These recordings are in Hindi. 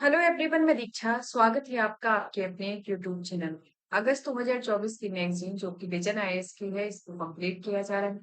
हेलो एवरीवन, मैं दीक्षा। स्वागत है आपका आपके अपने यूट्यूब चैनल में। अगस्त 2024 की मैगजीन जो कि विजन आईएएस की है, इसको कंप्लीट किया जा रहा है।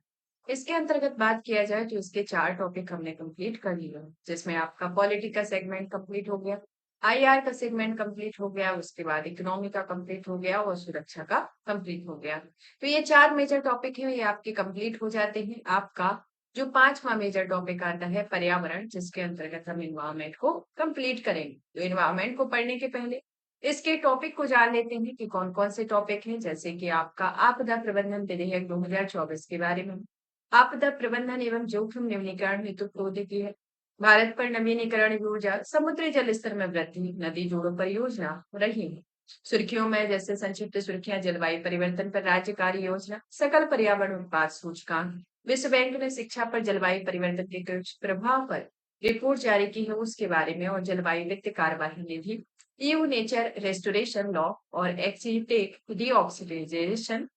इसके अंतर्गत बात किया जाए तो इसके 4 टॉपिक हमने कंप्लीट कर लिए हैं, जिसमें आपका पॉलिटी का सेगमेंट कंप्लीट हो गया, आईआर का सेगमेंट कंप्लीट हो गया, उसके बाद इकोनॉमी का कंप्लीट हो गया और सुरक्षा का कंप्लीट हो गया। तो ये 4 मेजर टॉपिक है, ये आपके कंप्लीट हो जाते हैं। आपका जो 5वां मेजर टॉपिक आता है पर्यावरण, जिसके अंतर्गत हम इन्वायरमेंट को कंप्लीट करेंगे। तो इन्वायरमेंट को पढ़ने के पहले इसके टॉपिक को जान लेते हैं कि कौन कौन से टॉपिक हैं, जैसे कि आपका आपदा प्रबंधन विधेयक 2024 के बारे में, आपदा प्रबंधन एवं जोखिम न्यूनीकरण हेतु प्रौद्योगिकी है, भारत पर नवीनीकरण ऊर्जा, समुद्री जल स्तर में वृद्धि, नदी जोड़ो परियोजना रही है। सुर्खियों में जैसे संक्षिप्त सुर्खियां: जलवायु परिवर्तन पर राज्य कार्य योजना, सकल पर्यावरण उत्पाद सूचकांक, विश्व बैंक ने शिक्षा पर जलवायु परिवर्तन के कुछ प्रभाव पर रिपोर्ट जारी की है, उसके बारे में, और जलवायु वित्त कार्यवाही निधि, ईयू नेचर रेस्टोरेशन लॉ और एक्सीटेक डीऑक्सीडाइजेशन।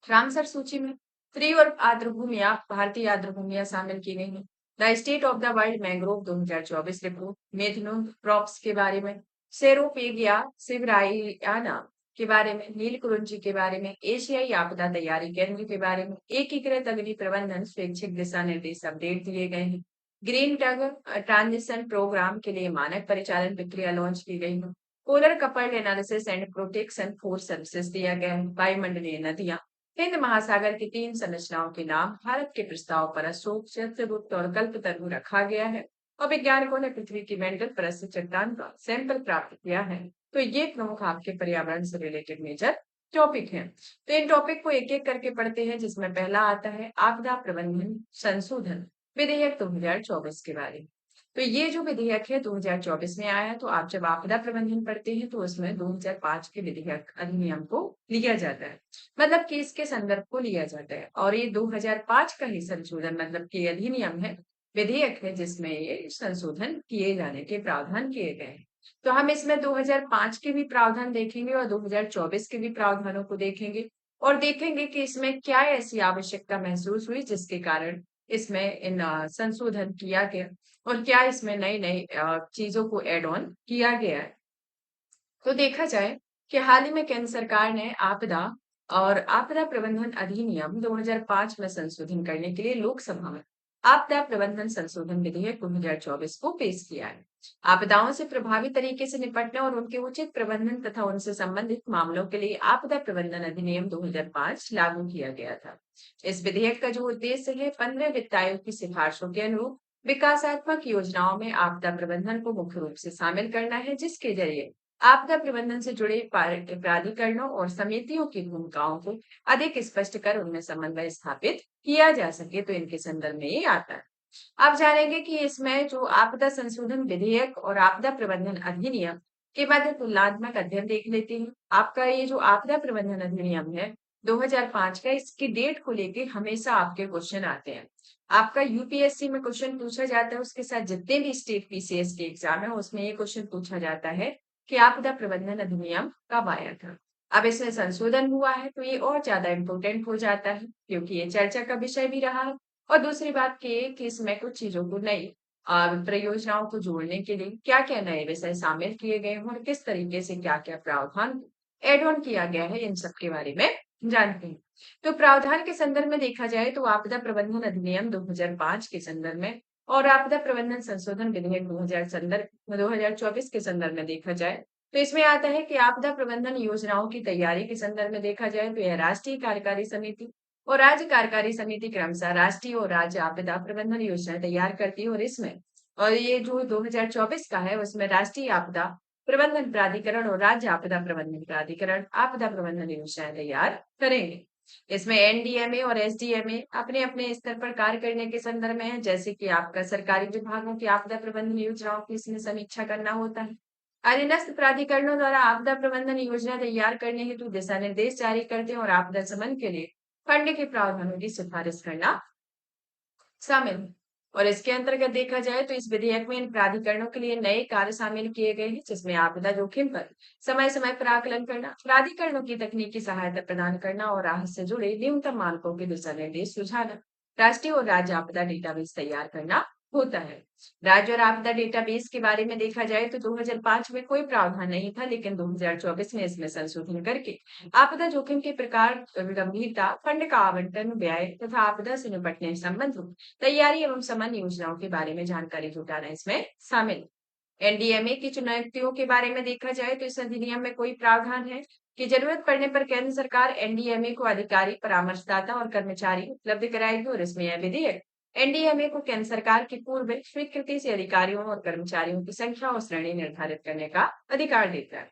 रामसर सूची में फ्री और आर्द्रभूमियां, भारतीय आर्द्रभूमियां शामिल की गई हैं। The state of the world mangrove 2024 report, मेथनोन क्रॉप्स के बारे में, सेरोपेगिया सिवराइयाना के बारे में, नील कुरुंजी के बारे में, एशियाई आपदा तैयारी केंद्र के बारे में, एकीकृत अग्नि प्रबंधन स्वैच्छिक दिशा निर्देश अपडेट दिए गए हैं। ग्रीन टग ट्रांजिशन प्रोग्राम के लिए मानक परिचालन प्रक्रिया लॉन्च की गई है। Polar coupled analysis and protection force services दिया गया है। वायुमंडलीय नदियां, हिंद महासागर की 3 संरचनाओं के नाम भारत के प्रस्ताव पर अशोक, चित्रगुप्त और कल्पतरु रखा गया है। और वैज्ञानिकों ने पृथ्वी की मेंटल परत से चट्टान का सैंपल प्राप्त किया है। तो ये प्रमुख आपके पर्यावरण से रिलेटेड मेजर टॉपिक हैं। तो इन टॉपिक को एक एक करके पढ़ते हैं, जिसमें पहला आता है आपदा प्रबंधन संशोधन विधेयक 2024 के बारे में। तो ये जो विधेयक है 2024 में आया, तो आप जब आपदा प्रबंधन पढ़ते हैं तो उसमें 2005 के विधेयक अधिनियम को लिया जाता है, मतलब कि इसके संदर्भ को लिया जाता है। और ये 2005 का ही संशोधन, मतलब कि अधिनियम है, विधेयक है, जिसमें ये संशोधन किए जाने के प्रावधान किए गए हैं। तो हम इसमें 2005 के भी प्रावधान देखेंगे और 2024 के भी प्रावधानों को देखेंगे, और देखेंगे कि इसमें क्या ऐसी आवश्यकता महसूस हुई जिसके कारण इसमें इन संशोधन किया गया, और क्या इसमें नई नई चीजों को एड ऑन किया गया है। तो देखा जाए कि हाल ही में केंद्र सरकार ने आपदा और आपदा प्रबंधन अधिनियम 2005 में संशोधन करने के लिए लोकसभा में आपदा प्रबंधन संशोधन विधेयक 2024 को पेश किया है। आपदाओं से प्रभावी तरीके से निपटने और उनके उचित प्रबंधन तथा उनसे संबंधित मामलों के लिए आपदा प्रबंधन अधिनियम 2005 लागू किया गया था। इस विधेयक का जो उद्देश्य है, 15 वित्त आयोग की सिफारिशों के अनुरूप विकासात्मक योजनाओं में आपदा प्रबंधन को मुख्य रूप से शामिल करना है, जिसके जरिए आपदा प्रबंधन से जुड़े प्राधिकरणों और समितियों की भूमिकाओं को अधिक स्पष्ट कर उनमें समन्वय स्थापित किया जा सके। तो इनके संदर्भ में ये आता है। आप जानेंगे कि इसमें जो आपदा संशोधन विधेयक और आपदा प्रबंधन अधिनियम के मध्य तुलनात्मक अध्ययन देख लेते हैं। आपका ये जो आपदा प्रबंधन अधिनियम है 2005 का, इसकी डेट को लेके हमेशा आपके क्वेश्चन आते हैं। आपका यूपीएससी में क्वेश्चन पूछा जाता है, उसके साथ जितने भी स्टेट पीसीएस के एग्जाम है उसमें ये क्वेश्चन पूछा जाता है कि आपदा प्रबंधन अधिनियम कब आया था। अब इसमें संशोधन हुआ है तो ये और ज्यादा इम्पोर्टेंट हो जाता है, क्योंकि ये चर्चा का विषय भी रहा है। और दूसरी बात ये कि इसमें कुछ चीजों को नई परियोजनाओं को जोड़ने के लिए क्या क्या नए विषय शामिल किए गए हैं और किस तरीके से क्या क्या प्रावधान एड ऑन किया गया है, इन सब के बारे में जानते हैं। तो प्रावधान के संदर्भ में देखा जाए तो आपदा प्रबंधन अधिनियम 2005 के संदर्भ में और आपदा प्रबंधन संशोधन विधेयक 2024 के संदर्भ में देखा जाए तो इसमें आता है कि आपदा प्रबंधन योजनाओं की तैयारी के संदर्भ में देखा जाए तो यह राष्ट्रीय कार्यकारी समिति और राज्य कार्यकारी समिति क्रमशः राष्ट्रीय और राज्य आपदा प्रबंधन योजनाएं तैयार करती है। और इसमें, और ये जो 2024 का है उसमें राष्ट्रीय आपदा प्रबंधन प्राधिकरण और राज्य आपदा प्रबंधन प्राधिकरण आपदा प्रबंधन योजनाएं तैयार करेंगे। इसमें एनडीएमए और एसडीएमए अपने अपने स्तर पर कार्य करने के संदर्भ में है, जैसे कि आपका सरकारी विभागों की आपदा प्रबंधन योजनाओं की इसमें समीक्षा करना होता है। अधीनस्थ प्राधिकरणों द्वारा आपदा प्रबंधन योजना तैयार करने हेतु दिशा निर्देश जारी करते हैं और आपदा शमन के लिए फंड के प्रावधानों की सिफारिश करना शामिल है। और इसके अंतर्गत देखा जाए तो इस विधेयक में इन प्राधिकरणों के लिए नए कार्य शामिल किए गए हैं, जिसमें आपदा जोखिम पर समय समय पर आकलन करना, प्राधिकरणों की तकनीकी सहायता प्रदान करना और राहत से जुड़े न्यूनतम मानकों के दिशा निर्देश सुझाना, राष्ट्रीय और राज्य आपदा डेटाबेस तैयार करना होता है। राज्य और आपदा डेटाबेस के बारे में देखा जाए तो 2005 में कोई प्रावधान नहीं था, लेकिन 2024 में इसमें संशोधन करके आपदा जोखिम के प्रकार, गंभीरता, फंड का आवंटन, व्यय तथा आपदा से निपटने संबंधित तैयारी एवं समन्वय योजनाओं के बारे में जानकारी जुटाना इसमें शामिल है। एनडीएमए की चुनौतियों के बारे में देखा जाए तो इस अधिनियम में कोई प्रावधान है कि जरूरत पड़ने पर केंद्र सरकार एनडीएमए को अधिकारी, परामर्शदाता और कर्मचारी उपलब्ध कराएगी, और इसमें यह विधेयक एनडीएमए को केंद्र सरकार की पूर्व स्वीकृति से अधिकारियों और कर्मचारियों की संख्या और श्रेणी निर्धारित करने का अधिकार देता है।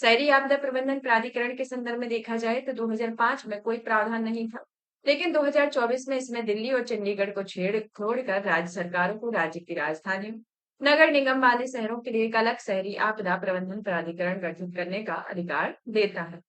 शहरी आपदा प्रबंधन प्राधिकरण के संदर्भ में देखा जाए तो 2005 में कोई प्रावधान नहीं था, लेकिन 2024 में इसमें दिल्ली और चंडीगढ़ को छोड़कर राज्य सरकारों को राज्य की राजधानियों, नगर निगम वाले शहरों के लिए एक अलग शहरी आपदा प्रबंधन प्राधिकरण गठित करने का अधिकार देता है।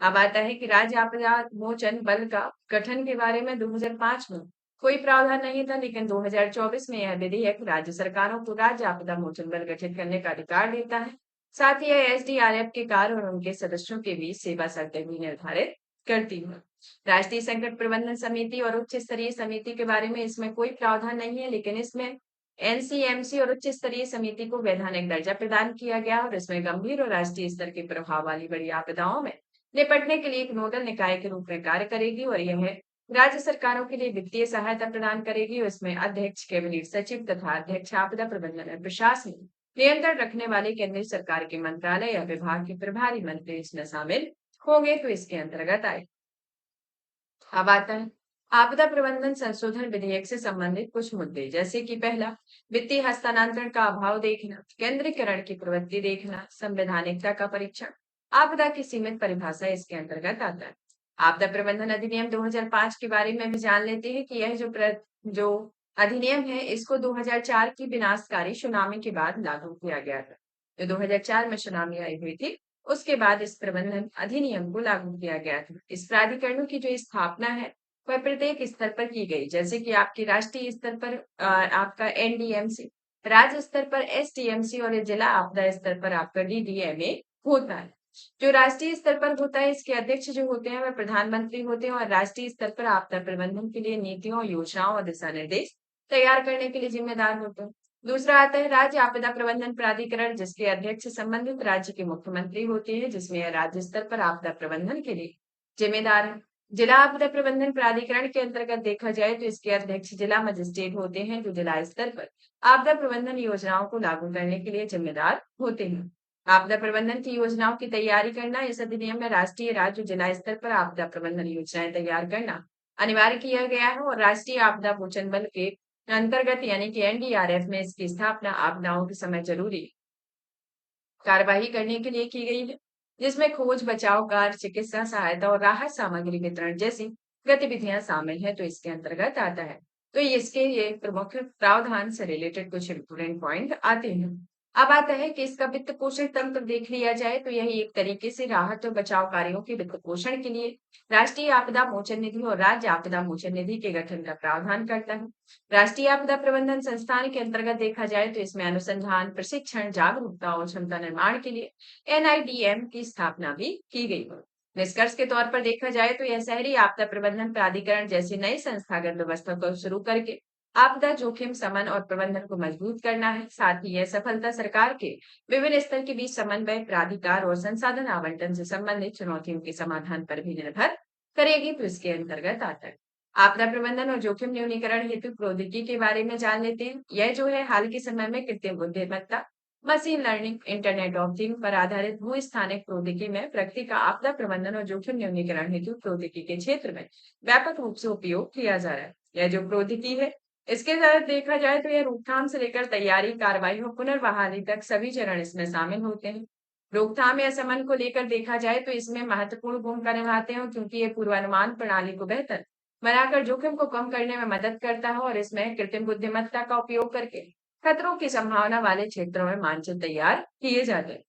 अब आता है कि राज्य आपदा मोचन बल का गठन के बारे में 2005 में कोई प्रावधान नहीं था, लेकिन 2024 में यह विधेयक राज्य सरकारों को राज्य आपदा मोचन बल गठित करने का अधिकार देता है। साथ ही यह एसडीआरएफ के कार्य और उनके सदस्यों के बीच सेवा शर्तें भी निर्धारित करती है। राष्ट्रीय संकट प्रबंधन समिति और उच्च स्तरीय समिति के बारे में इसमें कोई प्रावधान नहीं है, लेकिन इसमें एनसीएमसी और उच्च स्तरीय समिति को वैधानिक दर्जा प्रदान किया गया, और इसमें गंभीर और राष्ट्रीय स्तर के प्रभाव वाली बड़ी आपदाओं में निपटने के लिए एक नोडल निकाय के रूप में कार्य करेगी, और यह राज्य सरकारों के लिए वित्तीय सहायता प्रदान करेगी। इसमें अध्यक्ष, कैबिनेट सचिव तथा अध्यक्ष आपदा प्रबंधन और प्रशासनिक नियंत्रण रखने वाले केंद्रीय सरकार के मंत्रालय या विभाग के प्रभारी मंत्री इसमें शामिल होंगे, तो इसके अंतर्गत आए। अब आता है आपदा प्रबंधन संशोधन विधेयक से संबंधित कुछ मुद्दे, जैसे कि पहला, वित्तीय हस्तांतरण का अभाव देखना, केंद्रीकरण की प्रवृत्ति देखना, संवैधानिकता का परीक्षण, आपदा की सीमित परिभाषा इसके अंतर्गत आता है। आपदा प्रबंधन अधिनियम 2005 के बारे में भी जान लेते हैं कि यह जो अधिनियम है इसको 2004 की विनाशकारी सुनामी के बाद लागू किया गया था। जो 2004 में सुनामी आई हुई थी, उसके बाद इस प्रबंधन अधिनियम को लागू किया गया था। इस प्राधिकरणों की जो स्थापना है वह प्रत्येक स्तर पर की गई, जैसे कि आपकी राष्ट्रीय स्तर पर आपका एनडीएमसी, राज्य स्तर पर एसडीएमसी और जिला आपदा स्तर पर आपका डीडीएमए होता है। जो राष्ट्रीय स्तर पर होता है, इसके अध्यक्ष जो होते हैं वह प्रधानमंत्री होते हैं, और राष्ट्रीय स्तर पर आपदा प्रबंधन के लिए नीतियों, योजनाओं और दिशा निर्देश तैयार करने के लिए जिम्मेदार होते हैं। दूसरा आता है राज्य आपदा प्रबंधन प्राधिकरण, जिसके अध्यक्ष संबंधित राज्य के मुख्यमंत्री होते हैं, जिसमें यह राज्य स्तर पर आपदा प्रबंधन के लिए जिम्मेदार है। जिला आपदा प्रबंधन प्राधिकरण के अंतर्गत देखा जाए तो इसके अध्यक्ष जिला मजिस्ट्रेट होते हैं, जो जिला स्तर पर आपदा प्रबंधन योजनाओं को लागू करने के लिए जिम्मेदार होते हैं। आपदा प्रबंधन की योजनाओं की तैयारी करना, इस अधिनियम में राष्ट्रीय, राज्य, जिला स्तर पर आपदा प्रबंधन योजनाएं तैयार करना अनिवार्य किया गया है, और राष्ट्रीय आपदा मोचन बल के अंतर्गत यानी कि एनडीआरएफ में इसकी स्थापना आपदाओं के समय जरूरी कार्यवाही करने के लिए की गई है, जिसमें खोज, बचाव कार्य, चिकित्सा सहायता और राहत सामग्री वितरण जैसी गतिविधियां शामिल है, तो इसके अंतर्गत आता है। तो ये प्रमुख प्रावधान से रिलेटेड कुछ इंपोर्टेंट पॉइंट आते हैं। अब आता है कि इसका वित्त पोषण तंत्र देख लिया जाए तो यही एक तरीके से राहत और बचाव कार्यों के वित्त पोषण के लिए राष्ट्रीय आपदा मोचन निधि और राज्य आपदा मोचन निधि के गठन का प्रावधान करता है। राष्ट्रीय आपदा प्रबंधन संस्थान के अंतर्गत देखा जाए तो इसमें अनुसंधान, प्रशिक्षण, जागरूकता और क्षमता निर्माण के लिए एनआईडीएम की स्थापना भी की गई है। निष्कर्ष के तौर पर देखा जाए तो यह शहरी आपदा प्रबंधन प्राधिकरण जैसी नई संस्थागत व्यवस्था को शुरू करके आपदा जोखिम समन और प्रबंधन को मजबूत करना है। साथ ही यह सफलता सरकार के विभिन्न स्तर के बीच समन्वय, प्राधिकार और संसाधन आवंटन से संबंधित चुनौतियों के समाधान पर भी निर्भर करेगी, तो इसके अंतर्गत आता है। आपदा प्रबंधन और जोखिम न्यूनीकरण हेतु प्रौद्योगिकी के बारे में जान लेते हैं। यह जो है हाल के समय में कृत्रिम बुद्धिमत्ता, machine learning, internet of thing पर आधारित भू स्थानिक प्रौद्योगिकी में प्रगति का आपदा प्रबंधन और जोखिम न्यूनीकरण हेतु प्रौद्योगिकी के क्षेत्र में व्यापक रूप से उपयोग किया जा रहा है। यह जो प्रौद्योगिकी है, इसके तहत देखा जाए तो यह रोकथाम से लेकर तैयारी, कार्रवाई और पुनर्बहाली तक सभी चरण इसमें शामिल होते हैं। रोकथाम या शमन को लेकर देखा जाए तो इसमें महत्वपूर्ण भूमिका निभाते हैं, क्योंकि ये पूर्वानुमान प्रणाली को बेहतर बनाकर जोखिम को कम करने में मदद करता है, और इसमें कृत्रिम बुद्धिमत्ता का उपयोग करके खतरों की संभावना वाले क्षेत्रों में मानचित्र तैयार किए जाते हैं।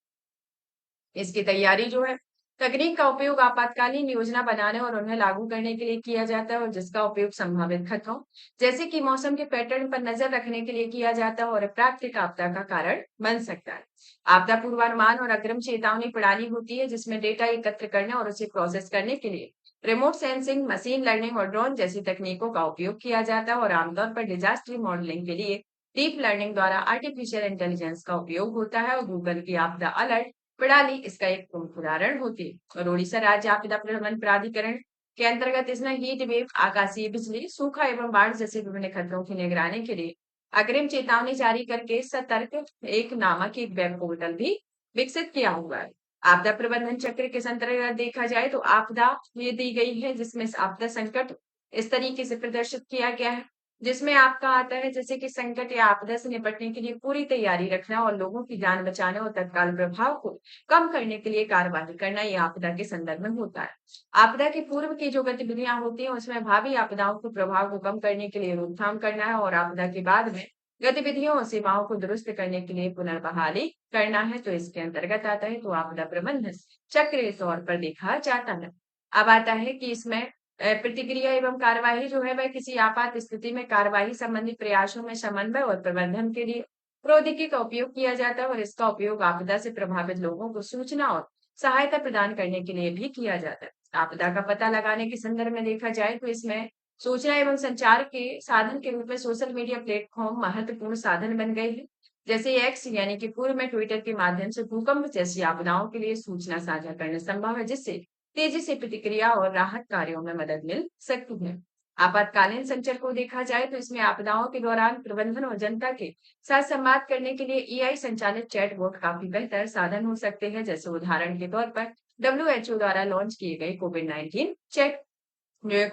इसकी तैयारी जो है तकनीक का उपयोग आपातकालीन योजना बनाने और उन्हें लागू करने के लिए किया जाता है, और जिसका उपयोग संभावित खतरों जैसे कि मौसम के पैटर्न पर नजर रखने के लिए किया जाता है और प्राकृतिक आपदा का कारण बन सकता है। आपदा पूर्वानुमान और अग्रिम चेतावनी प्रणाली होती है, जिसमें डेटा एकत्र करने और उसे प्रोसेस करने के लिए रिमोट सेंसिंग, मशीन लर्निंग और ड्रोन जैसी तकनीकों का उपयोग किया जाता है, और आमतौर पर डिजास्टर मॉडलिंग के लिए डीप लर्निंग द्वारा आर्टिफिशियल इंटेलिजेंस का उपयोग होता है और गूगल की आपदा अलर्ट प्रणाली इसका एक प्रमुख उदाहरण होती है। और ओडिशा राज्य आपदा प्रबंधन प्राधिकरण के अंतर्गत इसमें हीट वेव, आकाशीय बिजली, सूखा एवं बाढ़ जैसे विभिन्न खतरों की निगरानी के लिए अग्रिम चेतावनी जारी करके सतर्क एक नामक एक वेब पोर्टल भी विकसित किया हुआ है। आपदा प्रबंधन चक्र के अंतर्गत देखा जाए तो आपदा ये दी गई है, जिसमें इस आपदा संकट इस तरीके से प्रदर्शित किया गया है, जिसमें आपका आता है जैसे कि संकट या आपदा से निपटने के लिए पूरी तैयारी रखना और लोगों की जान बचाने और तत्काल प्रभाव को कम करने के लिए कार्यवाही करना, ये आपदा के संदर्भ में होता है। आपदा के पूर्व की जो गतिविधियां होती हैं उसमें भावी आपदाओं के प्रभाव को कम करने के लिए रोकथाम करना है और आपदा के बाद में गतिविधियों और सेवाओं को दुरुस्त करने के लिए पुनर्बहाली करना है, तो इसके अंतर्गत आता है। तो आपदा प्रबंधन चक्र के तौर पर देखा जाता है। अब आता है कि इसमें प्रतिक्रिया एवं कार्यवाही जो है वह किसी आपात स्थिति में कार्यवाही संबंधी प्रयासों में समन्वय और प्रबंधन के लिए प्रौद्योगिकी का उपयोग किया जाता है और इसका उपयोग आपदा से प्रभावित लोगों को सूचना और सहायता प्रदान करने के लिए भी किया जाता है। आपदा का पता लगाने के संदर्भ में देखा जाए तो इसमें सूचना एवं संचार के साधन के रूप में सोशल मीडिया प्लेटफॉर्म महत्वपूर्ण साधन बन गए हैं। जैसे एक्स यानी कि पूर्व में ट्विटर के माध्यम से भूकंप जैसी आपदाओं के लिए सूचना साझा करना संभव है, जिससे तेजी से प्रतिक्रिया और राहत कार्यों में मदद मिल सकती है। आपातकालीन संचर को देखा जाए तो इसमें आपदाओं के दौरान प्रबंधन और जनता के साथ संवाद करने के लिए एआई संचालित चैटबॉट काफी बेहतर साधन हो सकते हैं। जैसे उदाहरण के तौर पर डब्ल्यूएचओ द्वारा लॉन्च किए गए कोविड-19 चैट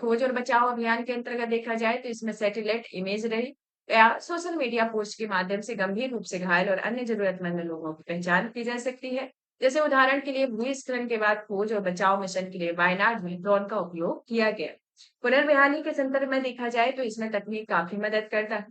खोज और बचाव अभियान के अंतर्गत देखा जाए तो इसमें सैटेलाइट इमेजरी या सोशल मीडिया पोस्ट के माध्यम से गंभीर रूप से घायल और अन्य जरूरतमंद लोगों की पहचान की जा सकती है। जैसे उदाहरण के लिए भूस्खलन के बाद खोज और बचाव मिशन के लिए वायनाड में ड्रोन का उपयोग किया गया। पुनर्बहाली के संदर्भ में देखा जाए तो इसमें तकनीक काफी मदद करता है।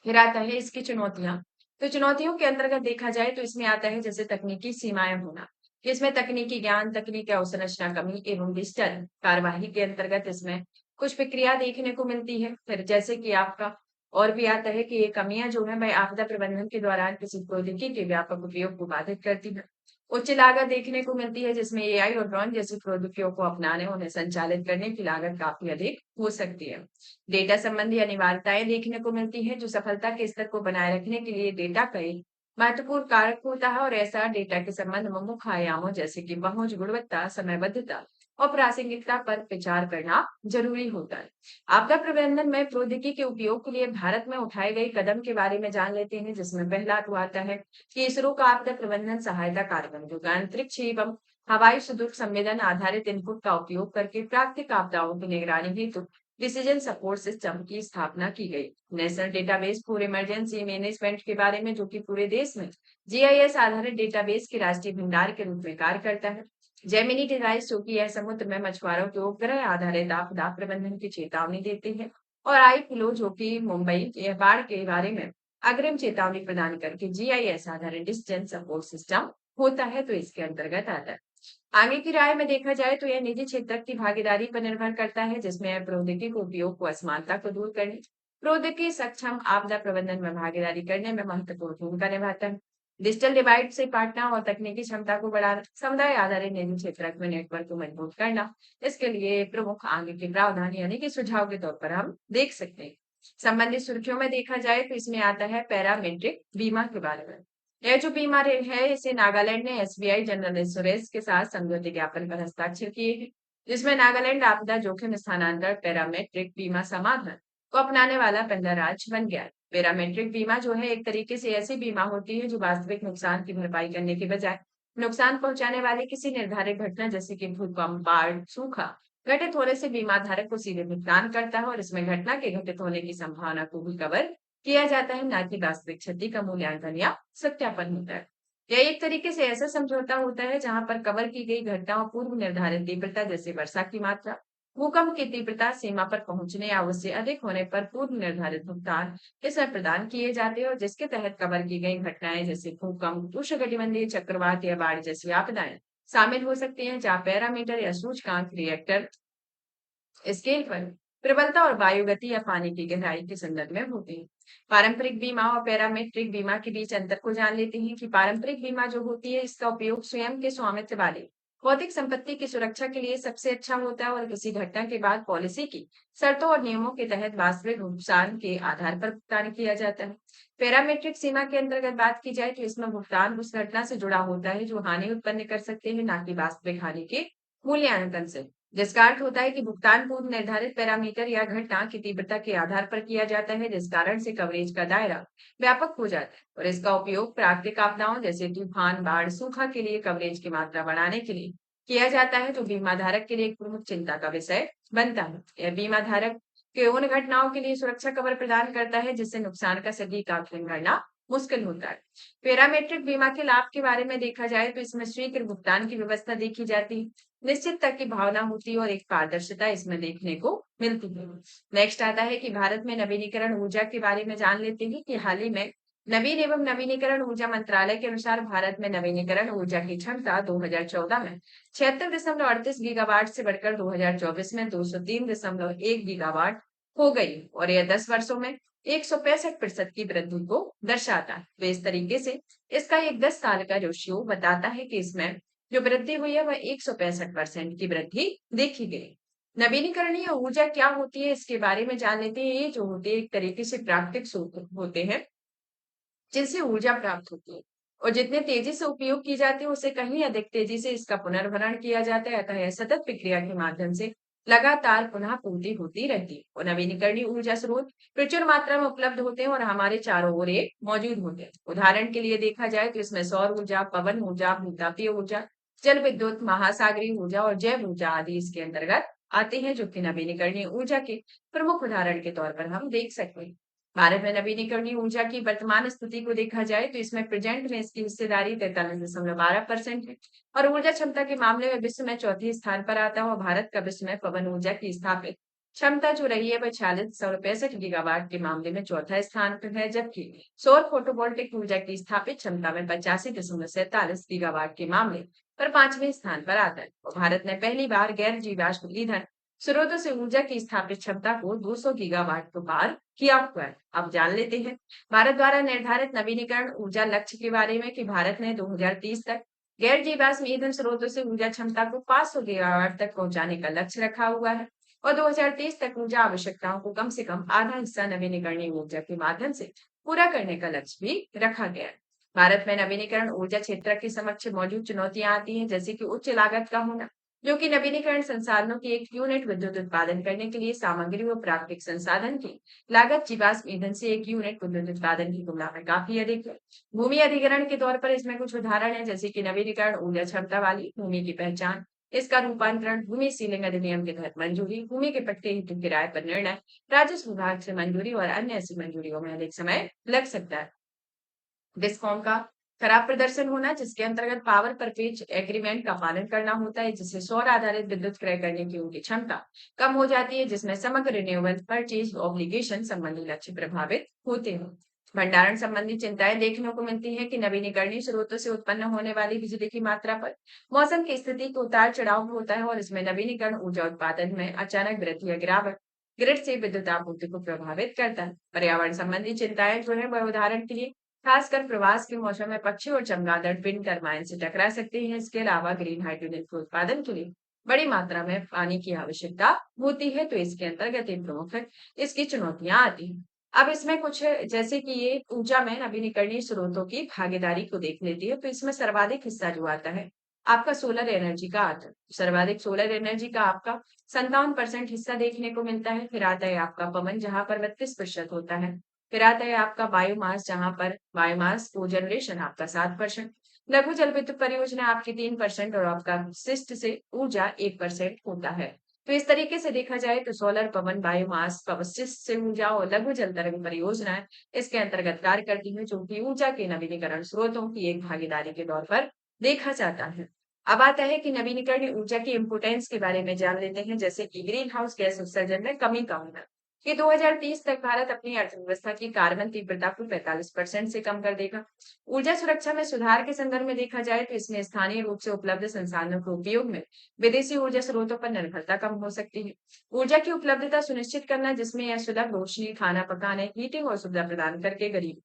फिर आता है इसकी चुनौतियां। तो चुनौतियों के अंतर्गत देखा जाए तो इसमें आता है जैसे तकनीकी सीमाएं होना, इसमें तकनीकी ज्ञान, तकनीकी अवसंरचना कमी एवं डिजिटल कार्यवाही के अंतर्गत इसमें कुछ प्रक्रिया देखने को मिलती है। फिर जैसे कि आपका और भी आता है कि ये कमियां जो है वह आपदा प्रबंधन के दौरान किसी प्रौद्योगिकी के व्यापक उपयोग को बाधित करती है। उच्च लागत देखने को मिलती है, जिसमें एआई और ड्रोन जैसी प्रौद्योगिकियों को अपनाने उन्हें संचालित करने की लागत काफी अधिक हो सकती है। डेटा संबंधी अनिवार्यताएं देखने को मिलती है, जो सफलता के स्तर को बनाए रखने के लिए डेटा का एक महत्वपूर्ण कारक होता है और ऐसा डेटा के संबंध में मुख्य आयामों जैसे कि पहुंच, गुणवत्ता, समयबद्धता और प्रासंगिकता पर विचार करना जरूरी होता है। आपदा प्रबंधन में प्रौद्योगिकी के उपयोग के लिए भारत में उठाए गए कदम के बारे में जान लेते हैं, जिसमें पहला तो आता है कि इसरो का आपदा प्रबंधन सहायता कार्यक्रम जो कि अंतरिक्ष एवं हवाई सुदूर संवेदन आधारित इनपुट का उपयोग करके प्राकृतिक आपदाओं की निगरानी हेतु डिसीजन सपोर्ट सिस्टम की स्थापना की गई। National database for emergency management के बारे में, जो कि पूरे देश में जीआईएस आधारित डेटाबेस के राष्ट्रीय भंडार के रूप में कार्य करता है। जेमिनी डिवाइस जो कि यह समुद्र में मछुआरों के उपग्रह आधारित आपदा प्रबंधन की चेतावनी देती है। और आई फ्लो जो कि मुंबई यह बाढ़ के बारे में अग्रिम चेतावनी प्रदान करके जीआईएस आधारित डिसीजन सपोर्ट सिस्टम होता है, तो इसके अंतर्गत आता है। आगे की राय में देखा जाए तो यह निजी क्षेत्र की भागीदारी पर निर्भर करता है, जिसमें यह प्रौद्योगिकी के उपयोग को असमानता को दूर करने, प्रौद्योगिकी सक्षम आपदा प्रबंधन में भागीदारी करने में महत्वपूर्ण भूमिका निभाता है। डिजिटल डिवाइड से पाटना और तकनीकी क्षमता को बढ़ाना, समुदाय आधारित निजी क्षेत्र में नेटवर्क को मजबूत करना, इसके लिए प्रमुख आगे के प्रावधान यानी कि सुझाव के तौर पर हम देख सकते हैं। संबंधित सुर्खियों में देखा जाए तो इसमें आता है पैरामेट्रिक बीमा के बारे में। यह जो बीमा है इसे नागालैंड ने एसबीआई जनरल इंश्योरेंस के साथ समझौते ज्ञापन पर हस्ताक्षर किए हैं, जिसमें नागालैंड आपदा जोखिम स्थानांतरण पैरामेट्रिक बीमा समाधान को अपनाने वाला पहला राज्य बन गया है। पैरामेट्रिक बीमा जो है एक तरीके से ऐसी बीमा होती है जो वास्तविक नुकसान की भरपाई करने के बजाय नुकसान पहुंचाने वाली किसी निर्धारित घटना जैसे कि भूकंप, बाढ़, सूखा घटित होने से बीमा धारक को सीधे भुगतान करता है और इसमें घटना के घटित होने की संभावना को भी कवर किया जाता है, ना कि वास्तविक क्षति का मूल्यांकन या सत्यापन होता है। यह एक तरीके से ऐसा समझौता होता है जहां पर कवर की गई घटनाओं पूर्व निर्धारित तीव्रता जैसे वर्षा की मात्रा, भूकंप की तीव्रता, सीमा पर पहुंचने या उससे अधिक होने पर पूर्व निर्धारित भुगतान इसमें प्रदान किए जाते हैं और जिसके तहत कवर की गई घटनाएं जैसे भूकंप, उष्णकटिबंधीय चक्रवात या बाढ़ जैसी आपदाएं शामिल हो सकती हैं, जहां पैरामीटर या सूचकांक रिएक्टर स्केल पर प्रबलता और वायु गति या पानी की गहराई के संदर्भ में होते हैं। पारंपरिक बीमा और पैरामेट्रिक बीमा के बीच अंतर को जान लेते हैं कि पारंपरिक बीमा जो होती है इसका उपयोग स्वयं के स्वामित्व वाले भौतिक संपत्ति की सुरक्षा के लिए सबसे अच्छा होता है और किसी घटना के बाद पॉलिसी की शर्तों और नियमों के तहत वास्तविक नुकसान के आधार पर भुगतान किया जाता है। पैरामीट्रिक सीमा के अंतर्गत बात की जाए तो इसमें भुगतान उस घटना से जुड़ा होता है जो हानि उत्पन्न कर सकते हैं, ना कि वास्तविक हानि के मूल्यांकन से। जिसका अर्थ होता है कि भुगतान पूर्व निर्धारित पैरामीटर या घटना की तीव्रता के आधार पर किया जाता है, जिस कारण से कवरेज का दायरा व्यापक हो जाता है और इसका उपयोग प्राकृतिक आपदाओं जैसे तूफान, बाढ़, सूखा के लिए कवरेज की मात्रा बढ़ाने के लिए किया जाता है, जो बीमा धारक के लिए एक प्रमुख चिंता का विषय बनता है। यह बीमा धारक के उन घटनाओं के लिए सुरक्षा कवर प्रदान करता है जिससे नुकसान का सटीक आकलन करना मुश्किल होता है। पैरामेट्रिक बीमा के लाभ के बारे में देखा जाए तो इसमें शीघ्र भुगतान की व्यवस्था देखी जाती है, निश्चित तक की भावना होती है और एक पारदर्शिता इसमें देखने को मिलती है। नेक्स्ट आता है कि भारत में नवीनीकरण ऊर्जा के बारे में जान लेते हैं कि हाल ही में नवीन एवं नवीनीकरण ऊर्जा मंत्रालय के अनुसार भारत में नवीनीकरण ऊर्जा की क्षमता 2014 में 76.38 गीगावाट से बढ़कर 2024 में 203.1 गीगावाट हो गई और यह 10 वर्षों में 165% की वृद्धि को दर्शाता है। तो इस तरीके से इसका एक 10 साल का रेशियो बताता है कि इसमें जो वृद्धि हुई है वह 165% की वृद्धि देखी गई। नवीनीकरणीय ऊर्जा क्या होती है इसके बारे में जान लेते हैं। ये जो होते हैं एक तरीके से प्राकृतिक स्रोत होते हैं जिनसे ऊर्जा प्राप्त होती है और जितने तेजी से उपयोग की जाती है उससे कहीं अधिक तेजी से इसका पुनर्भरण किया जाता है। अतः यह सतत प्रक्रिया के माध्यम से लगातार पुनः पूर्ति होती रहती है और नवीनीकरणीय ऊर्जा स्रोत प्रचुर मात्रा में उपलब्ध होते हैं और हमारे चारों ओर ये मौजूद होते हैं। उदाहरण के लिए देखा जाए तो इसमें सौर ऊर्जा, पवन ऊर्जा, भूतापीय ऊर्जा, जल विद्युत, महासागरीय ऊर्जा और जैव ऊर्जा आदि इसके अंतर्गत आते हैं, जो कि नवीनीकरणीय ऊर्जा के प्रमुख उदाहरण के तौर पर हम देख सकते हैं। भारत में नवीनीकरणीय ऊर्जा की वर्तमान स्थिति को देखा जाए तो इसमें प्रेजेंट में इसकी हिस्सेदारी 43.12% है और ऊर्जा क्षमता के मामले में विश्व में चौथे स्थान पर आता है और भारत का विश्व में पवन ऊर्जा की स्थापित क्षमता जो रही है वह 46.65 गीगावाट के मामले में चौथा स्थान पर है, जबकि सौर फोटोवोल्टिक ऊर्जा की स्थापित क्षमता में 85.47 गीगावाट के मामले पर पांचवें स्थान पर आता है और भारत ने पहली बार गैर जीवाश्म ईंधन स्रोतों से ऊर्जा की स्थापित क्षमता को 200 गीगावाट को पार किया हुआ है। अब जान लेते हैं भारत द्वारा निर्धारित नवीनीकरण ऊर्जा लक्ष्य के बारे में कि भारत ने 2030 तक गैर जीवाश्म ईंधन स्रोतों से ऊर्जा क्षमता को 500 गीगावाट तक पहुंचाने का लक्ष्य रखा हुआ है और 2030 तक ऊर्जा आवश्यकताओं को कम से कम आधा हिस्सा नवीनीकरणीय ऊर्जा के माध्यम से पूरा करने का लक्ष्य भी रखा गया है। भारत में नवीनीकरण ऊर्जा क्षेत्र के समक्ष मौजूद चुनौतियां आती हैं, जैसे कि उच्च लागत का होना, जो कि नवीनीकरण संसाधनों की एक यूनिट विद्युत उत्पादन करने के लिए सामग्री और प्राकृतिक संसाधन की लागत जीवाश्म ईंधन से एक यूनिट विद्युत उत्पादन की तुलना में काफी अधिक है। भूमि अधिग्रहण के तौर पर इसमें कुछ उदाहरण है, जैसे कि नवीनीकरण ऊर्जा क्षमता वाली भूमि की पहचान, इसका रूपांतरण, भूमि सीलिंग अधिनियम के तहत मंजूरी, भूमि के पट्टे हेतु किराए पर निर्णय, राजस्व विभाग से मंजूरी और अन्य ऐसी मंजूरियों में अधिक समय लग सकता है। डिस्कॉम का खराब प्रदर्शन होना, जिसके अंतर्गत पावर परचेज एग्रीमेंट का पालन करना होता है, जिससे सौर आधारित विद्युत क्रय करने की उनकी क्षमता कम हो जाती है, जिसमें समग्र रिन्यूएबल परचेज ऑब्लिगेशन संबंधी लक्ष्य प्रभावित होते हैं। भंडारण संबंधी चिंताएं देखने को मिलती है कि नवीनीकरणीय स्रोतों से उत्पन्न होने वाली बिजली की मात्रा पर मौसम की स्थिति को उतार चढ़ाव होता है और इसमें नवीनीकरण ऊर्जा उत्पादन में अचानक वृद्धि या गिरावट ग्रिड से विद्युत आपूर्ति को प्रभावित करता है। पर्यावरण संबंधी चिंताएं जो है वह उदाहरण के लिए खासकर प्रवास के मौसम में पक्षी और चमगादड़ विंड टरबाइन से टकरा सकते हैं। इसके अलावा ग्रीन हाइड्रोजन के उत्पादन के लिए बड़ी मात्रा में पानी की आवश्यकता होती है, तो इसके अंतर्गत एक प्रमुख इसकी चुनौतियां आती हैं। अब इसमें कुछ जैसे कि ये ऊर्जा में नवीनीकरणीय स्रोतों की भागीदारी को देख लेती है, तो इसमें सर्वाधिक हिस्सा जो आता है आपका सोलर एनर्जी का आता है। सर्वाधिक सोलर एनर्जी का आपका 57% हिस्सा देखने को मिलता है। फिर आता है आपका पवन, जहां पर 32% होता है। फिर आता है आपका बायोमास, जहां पर बायोमास को जनरेशन आपका 7%, लघु जल विद्युत परियोजना आपकी 3% और आपका शिष्ट से ऊर्जा 1% होता है। तो इस तरीके से देखा जाए तो सोलर, पवन, बायोमास, अवशिष्ट से ऊर्जा और लघु जल तरंग परियोजनाएं इसके अंतर्गत कार्य करती हैं, जो कि ऊर्जा के नवीनीकरण स्रोतों की एक भागीदारी के तौर पर देखा जाता है। अब आता है कि नवीनीकरणीय ऊर्जा की इम्पोर्टेंस के बारे में जान लेते हैं, जैसे कि ग्रीन हाउस गैस उत्सर्जन में कमी का होना कि 2030 तक भारत अपनी अर्थव्यवस्था की कार्बन तीव्रता को 45% से कम कर देगा। ऊर्जा सुरक्षा में सुधार के संदर्भ में देखा जाए तो इसमें स्थानीय रूप से उपलब्ध संसाधनों के उपयोग में विदेशी ऊर्जा स्रोतों पर निर्भरता कम हो सकती है। ऊर्जा की उपलब्धता सुनिश्चित करना, जिसमें यह सुलभ रोशनी, खाना पकाने, हीटिंग और सुविधा प्रदान करके गरीब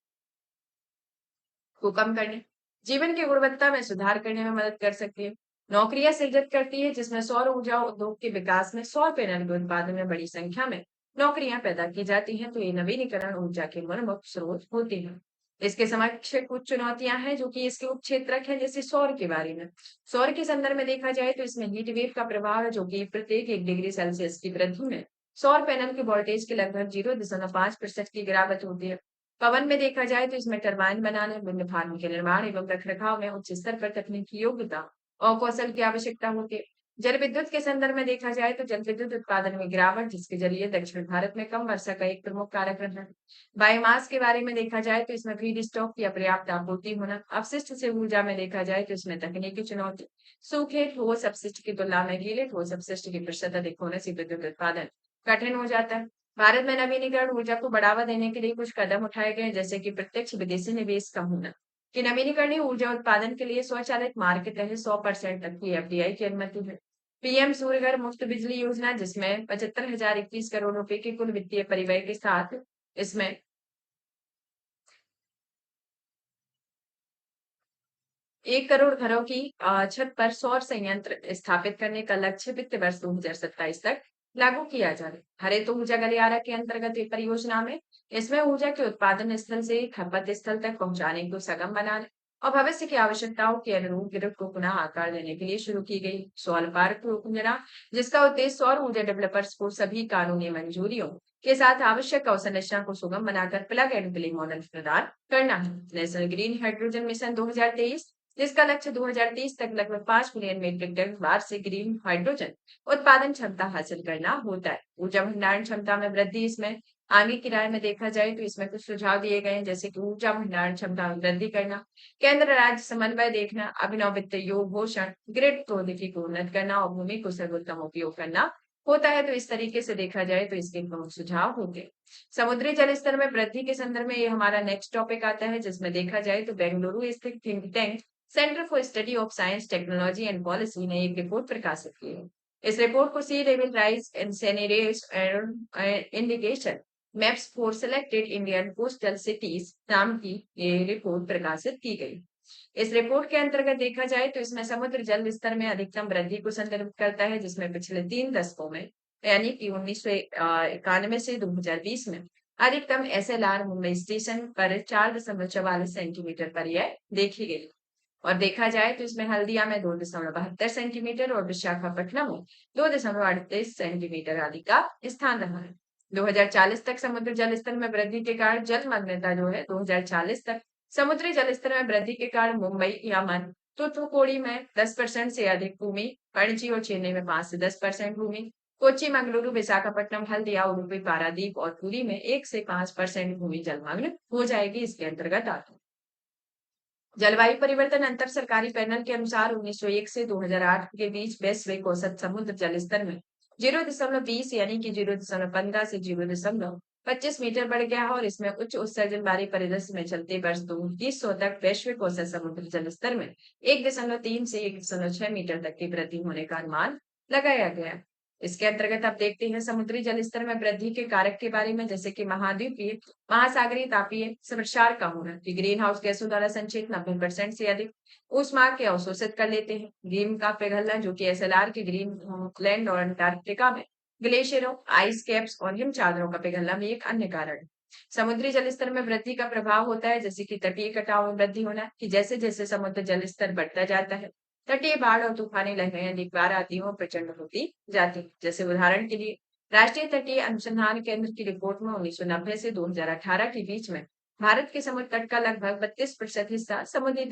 को कम करने, जीवन की गुणवत्ता में सुधार करने में मदद कर सकती है। नौकरियां सृजित करती है, जिसमें सौर ऊर्जा उद्योग के विकास में सौर पैनल के उत्पादन में बड़ी संख्या में नौकरियां पैदा की जाती हैं, तो ये नवीनीकरण ऊर्जा के प्रमुख स्रोत होती हैं। इसके समक्ष कुछ चुनौतियां हैं जो कि इसके उपक्षेत्रक है, जैसे सौर के बारे में। सौर के संदर्भ में देखा जाए तो इसमें हीट वेव का प्रभाव है, जो कि प्रत्येक 1 डिग्री सेल्सियस की वृद्धि में सौर पैनल के वोल्टेज के लगभग 0.5% की गिरावट होती है। पवन में देखा जाए तो इसमें टरबाइन बनाने, विंड फार्म के निर्माण एवं रखरखाव में उच्च स्तर पर तकनीकी योग्यता और कौशल की आवश्यकता होती है। जल विद्युत के संदर्भ में देखा जाए तो जल विद्युत उत्पादन में गिरावट, जिसके जरिए दक्षिण भारत में कम वर्षा का एक प्रमुख कारक रहा है। बायोमास के बारे में देखा जाए तो इसमें फीड स्टॉक की अपर्याप्त आपूर्ति होना। अपशिष्ट से ऊर्जा में देखा जाए तो इसमें तकनीकी चुनौती, सूखे ठोस अपशिष्ट की तुलना में गीले ठोस अपशिष्ट की प्रतिशत अधिक होने से विद्युत उत्पादन कठिन हो जाता है। भारत में नवीनीकरण ऊर्जा को बढ़ावा देने के लिए कुछ कदम उठाए गए हैं, जैसे कि प्रत्यक्ष विदेशी निवेश कम होना, कि नवीनीकरणीय ऊर्जा उत्पादन के लिए स्वचालित मार्ग के तहत 100% तक की एफडीआई की अनुमति है। पीएम सूर्यघर मुफ्त बिजली योजना, जिसमें 75,021 करोड़ रुपए के कुल वित्तीय परिव्यय के साथ इसमें 1 करोड़ घरों की छत पर सौर संयंत्र स्थापित करने का लक्ष्य वित्त वर्ष 2027 तक लागू किया जा रहा है। हरित ऊर्जा गलियारा के अंतर्गत ये परियोजना में इसमें ऊर्जा के उत्पादन स्थल से खपत स्थल तक पहुंचाने को सघन बनाने और भविष्य की आवश्यकताओं के अनुरूप ग्रिड को पुनः आकार देने के लिए शुरू की गई सौर पार्क योजना, जिसका उद्देश्य सौर ऊर्जा डेवलपर्स को सभी कानूनी मंजूरियों के साथ आवश्यक अवसंरचना को सुगम बनाकर प्लग एंड प्ले मॉडल प्रदान करना है। नेशनल ग्रीन हाइड्रोजन मिशन 2023, जिसका लक्ष्य 2030 तक लगभग 5 मिलियन मीट्रिक टन बार से ग्रीन हाइड्रोजन उत्पादन क्षमता हासिल करना होता है। ऊर्जा भंडारण क्षमता में वृद्धि, इसमें आगे की राय में देखा जाए तो इसमें कुछ सुझाव दिए गए हैं, जैसे कि ऊर्जा भंडारण क्षमता में वृद्धि करना, केंद्र राज्य समन्वय देखना, अभिनव वित्त योग घोषण, ग्रिड प्रौद्योगिकी को उन्नत करना और भूमि को सर्वोत्तम उपयोग करना होता है। तो इस तरीके से देखा जाए तो इसके प्रमुख सुझाव होते हैं। समुद्री जल स्तर में वृद्धि के संदर्भ में ये हमारा नेक्स्ट टॉपिक आता है, जिसमें देखा जाए तो बेंगलुरु स्थित think tank centre for study of science, technology and policy ने एक रिपोर्ट प्रकाशित की है। इस रिपोर्ट को sea level rise scenarios inundation maps for selected Indian coastal cities नाम की ये रिपोर्ट प्रकाशित की गई। इस रिपोर्ट के अंतर्गत देखा जाए तो इसमें समुद्र जल स्तर में अधिकतम वृद्धि को संदर्भित करता है, जिसमें पिछले 3 दशकों में यानी कि 1991 से 2020 में अधिकतम एसएलआर मुंबई स्टेशन पर 4.44 सेंटीमीटर पर यह देखी गई। और देखा जाए तो इसमें हल्दिया में 2.72 सेंटीमीटर और विशाखापट्टनम में 2.38 सेंटीमीटर आदि का स्थान रहा है। 2040 तक समुद्र जल स्तर में वृद्धि के कारण जलमग्नता जो है 2040 तक समुद्री जल स्तर में वृद्धि के कारण मुंबई, यमन, तूथुकुड़ी में 10% से अधिक भूमि, पणजी और चेन्नई में 5 से 10% भूमि, कोच्चि, मंगलुरु, विशाखापट्टनम, हल्दिया, उडुपी, पारादीप और पुरी में 1 से 5% भूमि जलमग्न हो जाएगी। इसके अंतर्गत आती है जलवायु परिवर्तन अंतर सरकारी पैनल के अनुसार 1901 से 2008 के बीच वैश्विक औसत समुद्र जल स्तर में 0.20 यानी कि 0.15 से 0.25 मीटर बढ़ गया है और इसमें उच्च उत्सर्जन वाले परिदृश्य में चलते वर्ष 2100 तक वैश्विक औसत समुद्र जल स्तर में 1.3 से 1.6 मीटर तक की वृद्धि होने का अनुमान लगाया गया है। इसके अंतर्गत आप देखते हैं समुद्री जल स्तर में वृद्धि के कारक के बारे में, जैसे कि महाद्वीपीय, महासागरीय, तापीय प्रसार का होना, कि ग्रीन हाउस गैसों द्वारा संचित 90% से अधिक ऊष्मा के अवशोषित कर लेते हैं। हिम का पिघलना, जो कि एसएलआर के ग्रीनलैंड और अंटार्कटिका में ग्लेशियरों, आइस कैप्स और हिम चादरों का पिघलना भी एक अन्य कारण है। समुद्री जल स्तर में वृद्धि का प्रभाव होता है, जैसे कि तटीय कटाव में वृद्धि होना, कि जैसे जैसे समुद्र जल स्तर बढ़ता जाता है तटीय बाढ़ और तूफानी लहरें अधिक बार आती हैं और प्रचंड होती जाती हैं। जैसे उदाहरण के लिए राष्ट्रीय तटीय अनुसंधान केंद्र की रिपोर्ट में 1990 से 2018 के बीच में भारत के समुद्र तट का लगभग 32% हिस्सा समुद्री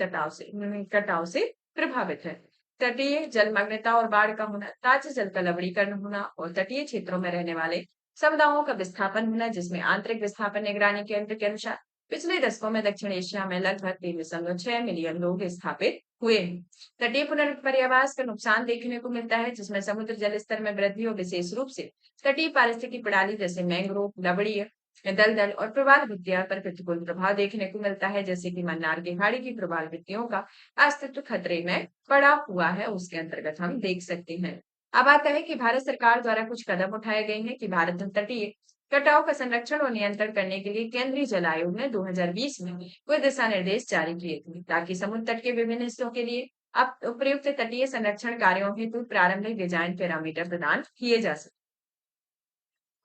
कटाव से प्रभावित है। तटीय जलमग्नता और बाढ़ का होना, ताजा जल का लवणीकरण होना और तटीय क्षेत्रों में रहने वाले समुदायों का विस्थापन होना, जिसमें आंतरिक विस्थापन निगरानी केंद्र के अनुसार पिछले दशकों में दक्षिण एशिया में लगभग 3.6 मिलियन लोग स्थापित हुए हैं। तटीय पुनर्पर्यावास का नुकसान देखने को मिलता है, जिसमें समुद्र जल स्तर में वृद्धि और विशेष रूप से तटीय पारिस्थितिकी प्रणाली जैसे मैंग्रोव, लवणीय दलदल और प्रवाल भित्तियां पर प्रतिकूल प्रभाव देखने को मिलता है, जैसे कि मन्नार की खाड़ी की प्रवाल भित्तियों का अस्तित्व खतरे में पड़ा हुआ है, उसके अंतर्गत हम देख सकते हैं। अब आता है कि भारत सरकार द्वारा कुछ कदम उठाए गए हैं कि भारत तटीय कटाव का संरक्षण और नियंत्रण करने के लिए केंद्रीय जल आयोग ने 2020 में कुछ दिशा निर्देश जारी किए थे, ताकि समुद्र तट के विभिन्न हिस्सों के लिए अब उपयुक्त तटीय संरक्षण कार्यों हेतु प्रारंभिक डिजाइन पैरामीटर प्रदान किए जा सकते।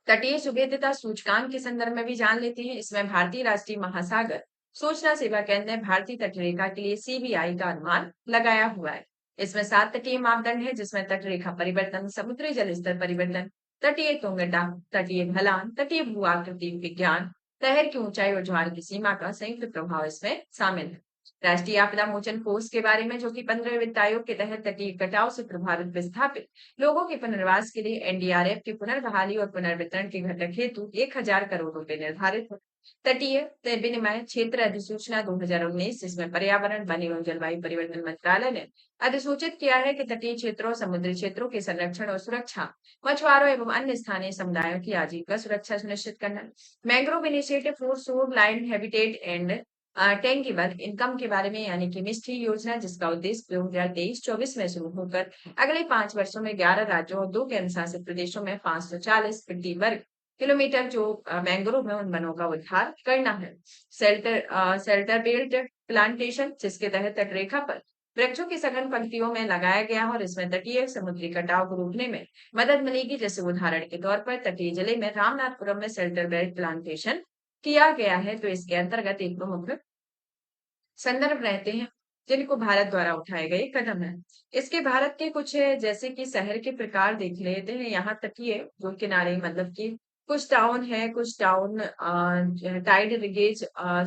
तटीय सुभेद्यता सूचकांक के संदर्भ में भी जान लेते हैं। इसमें भारतीय राष्ट्रीय महासागर सूचना सेवा केंद्र ने भारतीय तटरेखा के लिए सीबीआई का अनुमान लगाया हुआ है। इसमें 7 तटीय मापदंड है, जिसमें तटरेखा परिवर्तन, समुद्री जल स्तर परिवर्तन, तटीय तुंगता, तटीय ढलान, तटीय भू आकृति विज्ञान, लहर की ऊंचाई और ज्वार की सीमा का संयुक्त प्रभाव इसमें शामिल है। राष्ट्रीय आपदा मोचन कोष के बारे में, जो कि 15वें वित्त आयोग के तहत तटीय कटाव से प्रभावित विस्थापित लोगों के पुनर्वास के लिए एनडीआरएफ की पुनर्बहाली और पुनर्वितरण के घटक हेतु 1000 करोड़ रुपए निर्धारित है। तटीय विनिमय क्षेत्र अधिसूचना 2019, जिसमें पर्यावरण, वन एवं जलवायु परिवर्तन मंत्रालय ने अधिसूचित किया है कि तटीय क्षेत्रों, समुद्री क्षेत्रों के संरक्षण और सुरक्षा, मछुआरों एवं अन्य स्थानीय समुदायों की आजीविका सुरक्षा सुनिश्चित करना। Mangrove initiative for shoreline habitat and tangible income के बारे में, यानी कि मिस्ट्री योजना, जिसका उद्देश्य 2023-24 में शुरू होकर अगले 5 वर्षों में 11 राज्यों और 2 केंद्र शासित प्रदेशों में 540 प्रति वर्ग किलोमीटर जो मैंग्रोव है उन वनों का उद्धार करना है। शेल्टर बेल्ट प्लांटेशन, जिसके तहत तटरेखा पर वृक्षों की सघन पंक्तियों में लगाया गया है और इसमें तटीय समुद्री कटाव को रोकने में मदद मिलेगी। जैसे उदाहरण के तौर पर तटीय जिले में रामनाथपुरम में शेल्टर बेल्ट प्लांटेशन किया गया है। तो इसके अंतर्गत एक प्रमुख संदर्भ रहते हैं जिनको भारत द्वारा उठाए गए कदम है। इसके भारत के कुछ जैसे कि शहर के प्रकार देख लेते हैं। यहाँ तटीय जो किनारे मतलब कि कुछ टाउन है, कुछ टाउन टाइड रिगेज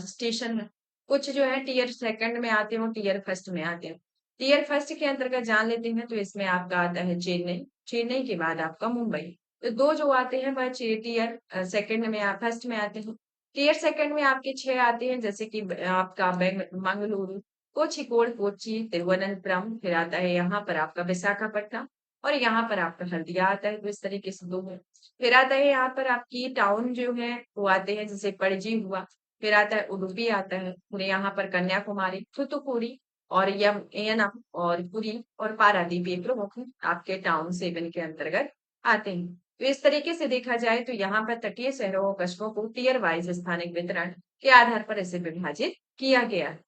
स्टेशन है, कुछ जो है टीयर सेकंड में आते हैं, वो टीयर फर्स्ट में आते हैं। टीयर फर्स्ट के अंतर्गत जान लेते हैं तो इसमें आपका आता है चेन्नई, चेन्नई के बाद आपका मुंबई। तो दो जो आते हैं वह टीयर सेकंड में फर्स्ट में आते हैं। टीयर सेकंड में आपके 6 आते हैं, जैसे कि आपका मंगलुरु, कोझिकोड, कोच्चि, तिरुवनंतपुरम, फिर आता है यहाँ पर आपका विशाखापट्टनम और यहाँ पर आपका हल्दिया आता है। तो इस तरीके से 2 है। फिर आता है यहाँ पर आपकी टाउन जो है वो आते हैं, जैसे पणजी हुआ, फिर आता है उडुपी आता है, फिर यहाँ पर कन्याकुमारी, थूथुकुडी और यनम और पुरी और पारादीप ये प्रमुख आपके टाउन 7 के अंतर्गत आते हैं। तो इस तरीके से देखा जाए तो यहाँ पर तटीय शहरों और कस्बों को टीयर वाइज स्थानिक वितरण के आधार पर इसे विभाजित किया गया है।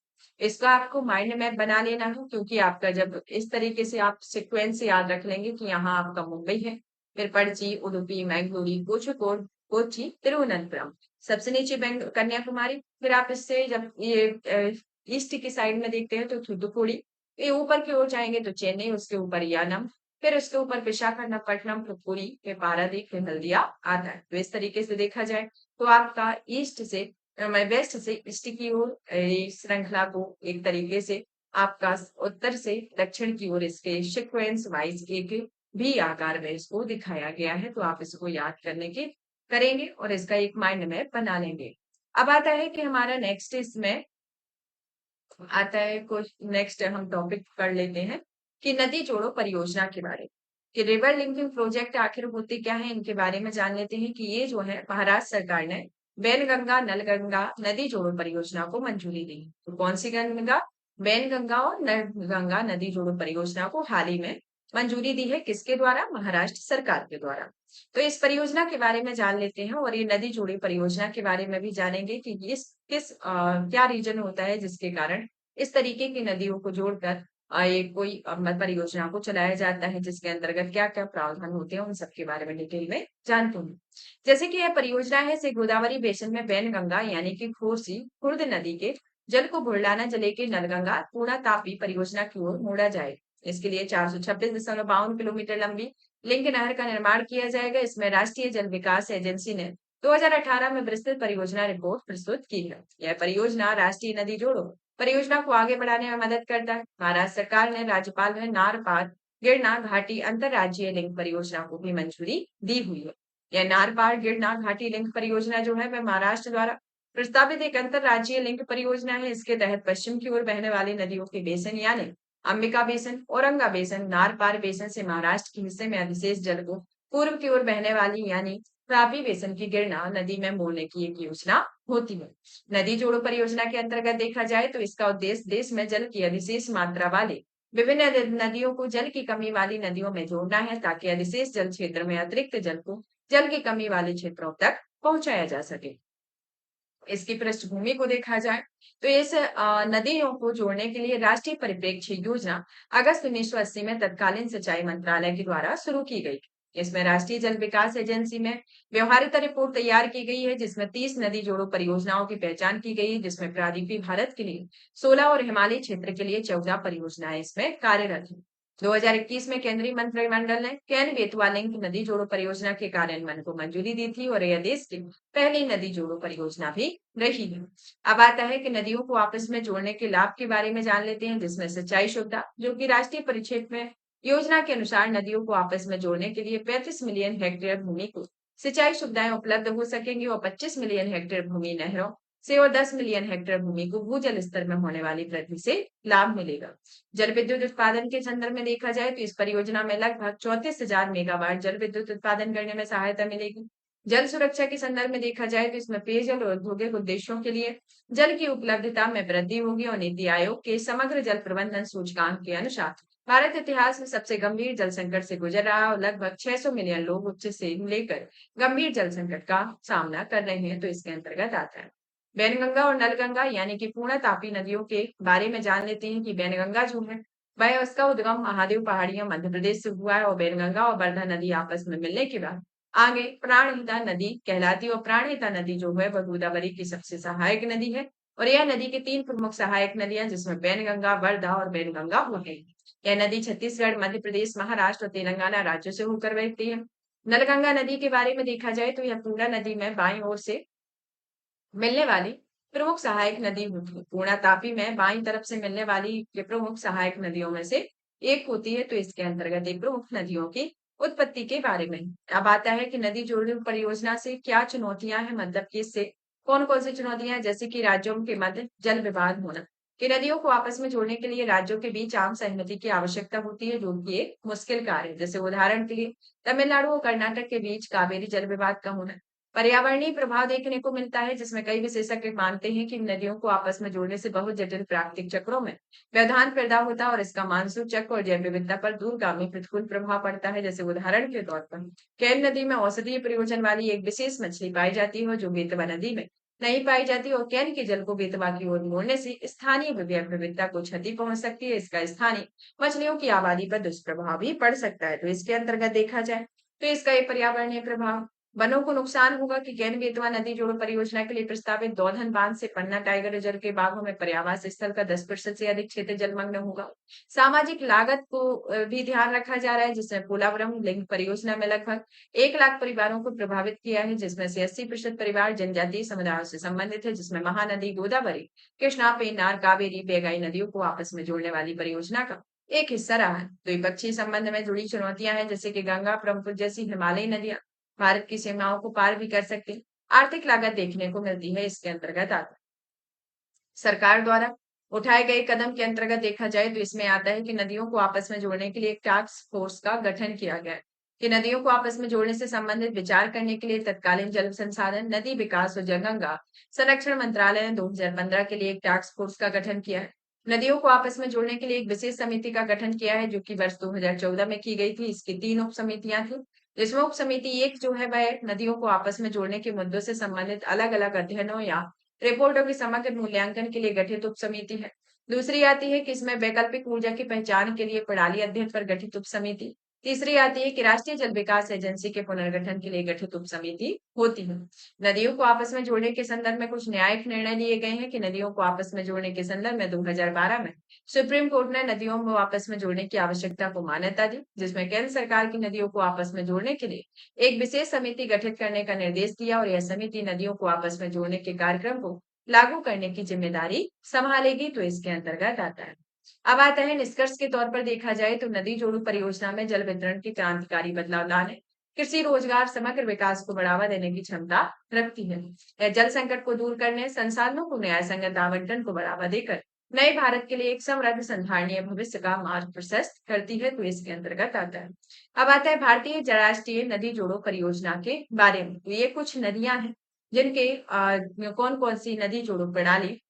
इसका आपको माइंड मैप बना लेना है, क्योंकि आपका जब इस तरीके से आप सिक्वेंस से याद रख लेंगे कि यहाँ आपका मुंबई है, फिर पणजी, उडुपी, मैंगलोरी, कोझिकोड, कोच्चि, तिरुवनंतपुरम, सबसे नीचे कन्याकुमारी। फिर आप इससे जब ये ईस्ट की साइड में देखते हैं तो थूथुकुडी, ये ऊपर की ओर जाएंगे तो चेन्नई, उसके ऊपर यानम, फिर उसके ऊपर विशाखापट्टनम, फिर पुरी, फिर पारादीप, फिर हल्दिया आता है। तो इस तरीके से देखा जाए तो आपका ईस्ट से वेस्ट से ईस्ट की ओर श्रृंखला को एक तरीके से आपका उत्तर से दक्षिण की ओर इसके सीक्वेंस वाइज एक भी आकार में इसको दिखाया गया है। तो आप इसको याद करने के करेंगे और इसका एक माइंड मैप बना लेंगे। अब आता है कि हमारा नेक्स्ट इसमें आता है कुछ नेक्स्ट हम टॉपिक कर लेते हैं कि नदी जोड़ो परियोजना के बारे में, कि रिवर लिंकिंग प्रोजेक्ट आखिर होते क्या है, इनके बारे में जान लेते हैं। कि ये जो है महाराष्ट्र सरकार ने बैनगंगा नलगंगा नदी जोड़ो परियोजना को मंजूरी दी। तो कौन सी गंगा? बैनगंगा और नलगंगा नदी जोड़ो परियोजना को हाल ही में मंजूरी दी है। किसके द्वारा? महाराष्ट्र सरकार के द्वारा। तो इस परियोजना के बारे में जान लेते हैं और ये नदी जोड़ी परियोजना के बारे में भी जानेंगे कि क्या रीजन होता है जिसके कारण इस तरीके की नदियों को जोड़कर ये कोई परियोजना को चलाया जाता है, जिसके अंतर्गत क्या क्या प्रावधान होते हैं उन सबके बारे में डिटेल में जानते हैं। जैसे कि यह परियोजना है से गोदावरी बेसिन में बैनगंगा यानी कि घोसी खुर्द नदी के जल को बुढ़लाना जिले के नलगंगा पूर्णा तापी परियोजना की ओर मोड़ा जाए। इसके लिए 426.52 किलोमीटर लंबी लिंक नहर का निर्माण किया जाएगा। इसमें राष्ट्रीय जल विकास एजेंसी ने 2018 में विस्तृत परियोजना रिपोर्ट प्रस्तुत की है। यह परियोजना राष्ट्रीय नदी जोड़ो परियोजना को आगे बढ़ाने में मदद करता है। महाराष्ट्र सरकार ने राज्यपाल में नार पार गिरना घाटी अंतरराज्यीय लिंक परियोजना को भी मंजूरी दी हुई है। यह नार पार गिरना घाटी लिंक परियोजना जो है वह महाराष्ट्र द्वारा प्रस्तावित एक अंतरराज्यीय लिंक परियोजना है। इसके तहत पश्चिम की ओर बहने वाली नदियों के बेसिन यानी अंबिका बेसिन, औरंगा बेसिन, नार पार बेसिन से महाराष्ट्र के हिस्से में अधिशेष जल को पूर्व की ओर बहने वाली यानी तापी बेसिन की गिरना नदी में मोड़ने की एक योजना होती है। नदी जोड़ो परियोजना के अंतर्गत देखा जाए तो इसका उद्देश्य देश में जल की अधिशेष मात्रा वाले विभिन्न नदियों को जल की कमी वाली नदियों में जोड़ना है, ताकि अधिशेष जल क्षेत्र में अतिरिक्त जल को जल की कमी वाले क्षेत्रों तक पहुंचाया जा सके। इसकी पृष्ठभूमि को देखा जाए तो इस नदियों को जोड़ने के लिए राष्ट्रीय परिप्रेक्ष्य योजना अगस्त 1980 में तत्कालीन सिंचाई मंत्रालय के द्वारा शुरू की गई। इसमें राष्ट्रीय जल विकास एजेंसी में व्यवहारिता रिपोर्ट तैयार की गई है, जिसमें 30 नदी जोड़ो परियोजनाओं की पहचान की गई है, जिसमें प्रायद्वीपीय भारत के लिए 16 और हिमालयी क्षेत्र के लिए 14 परियोजनाएं इसमें कार्यरत हैं। 2021 में केंद्रीय मंत्रिमंडल ने केन बेतवा लिंक नदी जोड़ो परियोजना के कार्यान्वयन को मंजूरी दी थी और यह देश की पहली नदी जोड़ो परियोजना भी रही है। अब आता है कि नदियों को आपस में जोड़ने के लाभ के बारे में जान लेते हैं, जिसमें सिंचाई सुविधा, जो कि राष्ट्रीय परिक्षेत्र में योजना के अनुसार नदियों को आपस में जोड़ने के लिए 35 मिलियन हेक्टेयर भूमि को सिंचाई सुविधाएं उपलब्ध हो सकेंगी और 25 मिलियन हेक्टेयर भूमि नहरों से और 10 मिलियन हेक्टेयर भूमि को भूजल स्तर में होने वाली वृद्धि से लाभ मिलेगा। जल विद्युत उत्पादन के संदर्भ में देखा जाए तो इस परियोजना में लगभग 34,000 मेगावाट जल विद्युत उत्पादन करने में सहायता मिलेगी। जल सुरक्षा के संदर्भ में देखा जाए तो इसमें पेयजल और औद्योगिक उद्देश्यों के लिए जल की उपलब्धता में वृद्धि होगी और नीति आयोग के समग्र जल प्रबंधन सूचकांक के अनुसार भारत इतिहास में सबसे गंभीर जल संकट से गुजर रहा है और लगभग 600 मिलियन लोग उच्च से लेकर गंभीर जल संकट का सामना कर रहे हैं। तो इसके अंतर्गत आता है वैनगंगा और नलगंगा यानी कि पूर्ण तापी नदियों के बारे में जान लेते हैं कि वैनगंगा जो है वह उसका उद्गम महादेव पहाड़ियां मध्य प्रदेश से हुआ है और वैनगंगा और वर्धा नदी आपस में मिलने के बाद आगे प्राणहिता नदी कहलाती है और प्राणहिता नदी जो है वह गोदावरी की सबसे सहायक नदी है और यह नदी की 3 प्रमुख सहायक नदियां जिसमें वैनगंगा, वर्धा और वैनगंगा होते हैं। यह नदी छत्तीसगढ़, मध्य प्रदेश, महाराष्ट्र और तेलंगाना राज्यों से होकर बहती है। नलगंगा नदी के बारे में देखा जाए तो यह पूर्णा नदी में बाईं ओर से मिलने वाली प्रमुख सहायक नदी होती है। पूर्णा तापी में बाईं तरफ से मिलने वाली ये प्रमुख सहायक नदियों में से एक होती है। तो इसके अंतर्गत एक प्रमुख नदियों की उत्पत्ति के बारे में अब आता है कि नदी जोड़ने परियोजना से क्या चुनौतियां हैं, मतलब कि इससे कौन कौन सी चुनौतियां हैं, जैसे कि राज्यों के मध्य जल विवाद होना, कि नदियों को आपस में जोड़ने के लिए राज्यों के बीच आम सहमति की आवश्यकता होती है, जो कि एक मुश्किल कार्य है। जैसे उदाहरण के लिए तमिलनाडु और कर्नाटक के बीच कावेरी जल विवाद का होना। पर्यावरणीय प्रभाव देखने को मिलता है, जिसमें कई विशेषज्ञ मानते हैं कि नदियों को आपस में जोड़ने से बहुत जटिल प्राकृतिक चक्रों में व्यवधान पैदा होता है और इसका मानसून चक्र और जैव विविधता पर दूरगामी प्रतिकूल प्रभाव पड़ता है। जैसे उदाहरण के तौर पर केन नदी में औषधीय प्रयोजन वाली एक विशेष मछली पाई जाती है जो बेतवा नदी में नहीं पाई जाती और केन के जल को बेतवा की ओर मोड़ने से स्थानीय जैव विविधता को क्षति पहुंच सकती है। इसका स्थानीय मछलियों की आबादी पर दुष्प्रभाव भी पड़ सकता है। तो इसके अंतर्गत देखा जाए तो इसका ये पर्यावरणीय प्रभाव वनों को नुकसान होगा कि केन बेतवा नदी जोड़ो परियोजना के लिए प्रस्तावित दौधन बांध से पन्ना टाइगर रिजर्व के बागों में पर्यावास स्थल का 10% से अधिक क्षेत्र जलमग्न होगा। सामाजिक लागत को भी ध्यान रखा जा रहा है, जिसमें पोलावरम लिंक परियोजना में लगभग 1 लाख परिवारों को प्रभावित किया है, जिसमें से 80% परिवार जनजातीय समुदायों से संबंधित है। जिसमें महानदी गोदावरी, कृष्णा, पेन्नार, कावेरी, बेगाई नदियों को आपस में जोड़ने वाली परियोजना का एक हिस्सा रहा है। द्विपक्षीय संबंध में जुड़ी चुनौतियां हैं, जैसे कि गंगा, ब्रह्मपुत्र जैसी हिमालयी नदियां भारत की सीमाओं को पार भी कर सकती हैं। आर्थिक लागत देखने को मिलती है, इसके अंतर्गत आता है सरकार द्वारा उठाए गए कदम के अंतर्गत देखा जाए तो इसमें आता है कि नदियों को आपस में जोड़ने के लिए एक टास्क फोर्स का गठन किया गया है, कि नदियों को आपस में जोड़ने से संबंधित विचार करने के लिए तत्कालीन जल संसाधन, नदी विकास और जलगंगा संरक्षण मंत्रालय ने 2015 के लिए एक टास्क फोर्स का गठन किया है। नदियों को आपस में जोड़ने के लिए एक विशेष समिति का गठन किया है, जो कि वर्ष 2014 में की गई थी। इसकी 3 उप समितियां थी, जिसमें उप समिति एक जो है वह नदियों को आपस में जोड़ने के मुद्दों से संबंधित अलग अलग अध्ययनों या रिपोर्टों के समग्र मूल्यांकन के लिए गठित उप समिति है। दूसरी आती है कि इसमें वैकल्पिक ऊर्जा की पहचान के लिए प्रणाली अध्ययन पर गठित उप समिति। तीसरी आती है कि राष्ट्रीय जल विकास एजेंसी के पुनर्गठन के लिए गठित उप समिति होती है। नदियों को आपस में जोड़ने के संदर्भ में कुछ न्यायिक निर्णय लिए गए हैं, कि नदियों को आपस में जोड़ने के संदर्भ में 2012 में सुप्रीम कोर्ट ने नदियों को आपस में जोड़ने की आवश्यकता को मान्यता दी, जिसमें केंद्र सरकार की नदियों को आपस में जोड़ने के लिए एक विशेष समिति गठित करने का निर्देश दिया और यह समिति नदियों को आपस में जोड़ने के कार्यक्रम को लागू करने की जिम्मेदारी संभालेगी। तो इसके अंतर्गत आता है अब आता है निष्कर्ष के तौर पर देखा जाए तो नदी जोड़ो परियोजना में जल वितरण की क्रांतिकारी बदलाव लाने, कृषि, रोजगार, समग्र विकास को बढ़ावा देने की क्षमता रखती है। यह जल संकट को दूर करने, संसाधनों को न्याय संगत आवंटन को बढ़ावा देकर नए भारत के लिए एक समृद्ध संधारणीय भविष्य का मार्ग प्रशस्त करती है। तो इसके अंतर्गत आता है अब आता है भारतीय राष्ट्रीय नदी जोड़ो परियोजना के बारे में। तो ये कुछ नदियां हैं जिनके कौन कौन सी नदी जोड़ो प्रणाली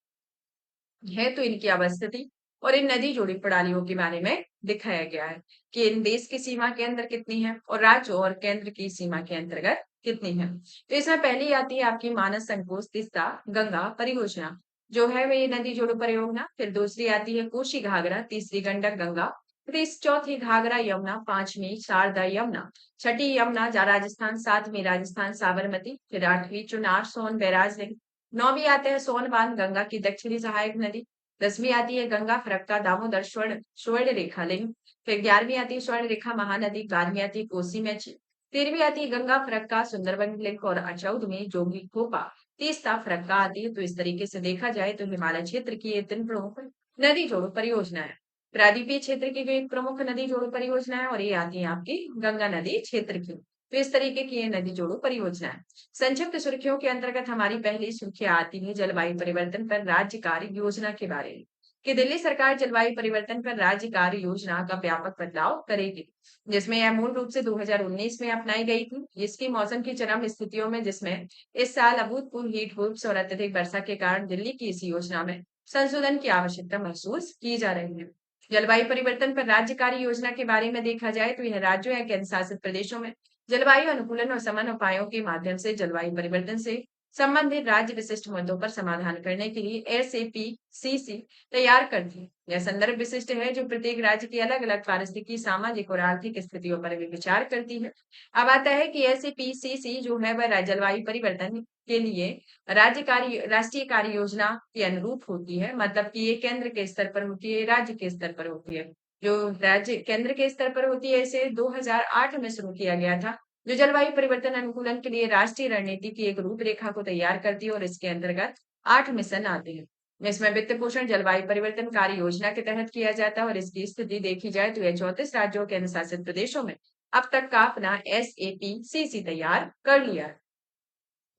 है, तो इनकी अवस्थिति और इन नदी जोड़ी प्रणालियों के बारे में दिखाया गया है कि इन देश की सीमा के अंदर कितनी है और राज्य और केंद्र की सीमा के अंतर्गत कितनी है। तो इसमें पहली आती है आपकी मानस संकोच तीस्ता गंगा परियोजना, जो है वे नदी जोड़ो परियोजना। फिर दूसरी आती है कोशी घाघरा, तीसरी गंडक गंगा, फिर इस चौथी घाघरा यमुना, पांचवी शारदा यमुना, छठी यमुना राजस्थान, सातवीं राजस्थान साबरमती, फिर आठवीं चुनार सोन बैराज लिंक, नौवीं आते हैं सोनबांध गंगा की दक्षिणी सहायक नदी, 10वीं आती है गंगा फरक्का दामोदर स्वर्ण स्वर्ण रेखा लिंक, फिर 11वीं आती है स्वर्ण रेखा महानदी, 12वीं आती है कोसी मेची, 13वीं आती है गंगा फरक्का सुंदरबन लिंक और 14वीं जोगी खोपा तीस्ता फरक्का आती है। तो इस तरीके से देखा जाए तो हिमालय क्षेत्र की ये 3 प्रमुख नदी जोड़ो परियोजना है। प्रायद्वीपीय क्षेत्र की जो एक प्रमुख नदी जोड़ो परियोजना है और ये आती है आपकी गंगा नदी क्षेत्र की। तो इस तरीके की ये नदी जोड़ो परियोजना है। संक्षिप्त सुर्खियों के अंतर्गत हमारी पहली सुर्खियां आती है जलवायु परिवर्तन पर राज्य कार्य योजना के बारे में, कि दिल्ली सरकार जलवायु परिवर्तन पर राज्य कार्य योजना का व्यापक बदलाव करेगी, जिसमें यह मूल रूप से 2019 में अपनाई गई थी। इसकी मौसम की चरम स्थितियों में, जिसमें इस साल अभूतपूर्व हीट वेव्स और अत्यधिक वर्षा के कारण दिल्ली की इस योजना में संशोधन की आवश्यकता महसूस की जा रही है। जलवायु परिवर्तन पर राज्य कार्य योजना के बारे में देखा जाए तो यह राज्यों या केंद्र शासित प्रदेशों में जलवायु अनुकूलन और समन्वय उपायों के माध्यम से जलवायु परिवर्तन से संबंधित राज्य विशिष्ट मुद्दों पर समाधान करने के लिए एसएपीसीसी तैयार करती है। यह संदर्भ विशिष्ट है जो प्रत्येक राज्य की अलग अलग पारिस्थितिकी, सामाजिक और आर्थिक स्थितियों पर भी विचार करती है। अब आता है कि एसएपीसीसी जो है वह जलवायु परिवर्तन के लिए राष्ट्रीय कार्य योजना के अनुरूप होती है, मतलब कि ये केंद्र के स्तर पर होती है, राज्य के स्तर पर होती है। जो राज्य केंद्र के स्तर पर होती है, इसे 2008 में शुरू किया गया था, जो जलवायु परिवर्तन अनुकूलन के लिए राष्ट्रीय रणनीति की एक रूपरेखा को तैयार करती है और इसके अंतर्गत 8 मिशन आते हैं। इसमें वित्त पोषण जलवायु परिवर्तन कार्य योजना के तहत किया जाता है और इसकी स्थिति देखी जाए तो यह 34 राज्यों के केंद्र शासित प्रदेशों में अब तक का अपना एसएपीसीसी तैयार कर लिया है।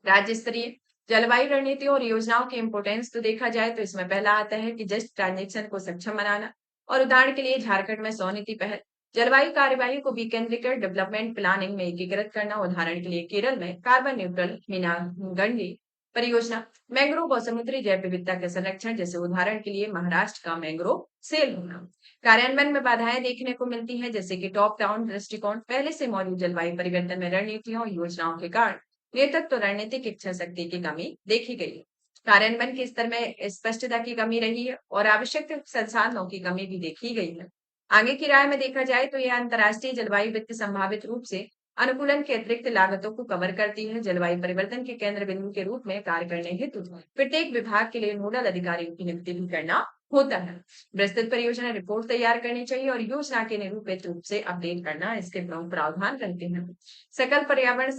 राज्य स्तरीय जलवायु रणनीति और योजनाओं की इंपोर्टेंस तो देखा जाए तो इसमें पहला आता है कि जस्ट ट्रांजेक्शन को सक्षम बनाना, और उदाहरण के लिए झारखंड में 100 नीति पहल जलवायु कार्यवाही को विकेंद्रीकृत डेवलपमेंट प्लानिंग में एकीकृत करना। उदाहरण के लिए केरल में कार्बन न्यूट्रल मीनागंडी परियोजना, मैंग्रोव और समुद्री जैव विविधता के संरक्षण, जैसे उदाहरण के लिए महाराष्ट्र का मैंग्रोव सेल होना। कार्यान्वयन में बाधाएं देखने को मिलती हैं, जैसे कि टॉप डाउन दृष्टिकोण, पहले से मौजूद जलवायु परिवर्तन में रणनीतियों और योजनाओं के कारण नेतृत्व रणनीतिक इच्छा शक्ति की कमी देखी गई है। कार्यान्वयन के स्तर में स्पष्टता की कमी रही है और आवश्यक संसाधनों की कमी भी देखी गई है। आगे की राय में देखा जाए तो यह अंतर्राष्ट्रीय जलवायु वित्त संभावित रूप से अनुकूलन के अतिरिक्त लागतों को कवर करती है। जलवायु परिवर्तन के केंद्र बिंदु के रूप में कार्य करने हेतु प्रत्येक विभाग के लिए नोडल अधिकारियों की नियुक्ति भी करना होता है। विस्तृत परियोजना रिपोर्ट तैयार करनी चाहिए और योजना के निरूपित रूप से अपडेट करना इसके प्रमुख प्रावधान रहते हैं। सकल पर्यावरण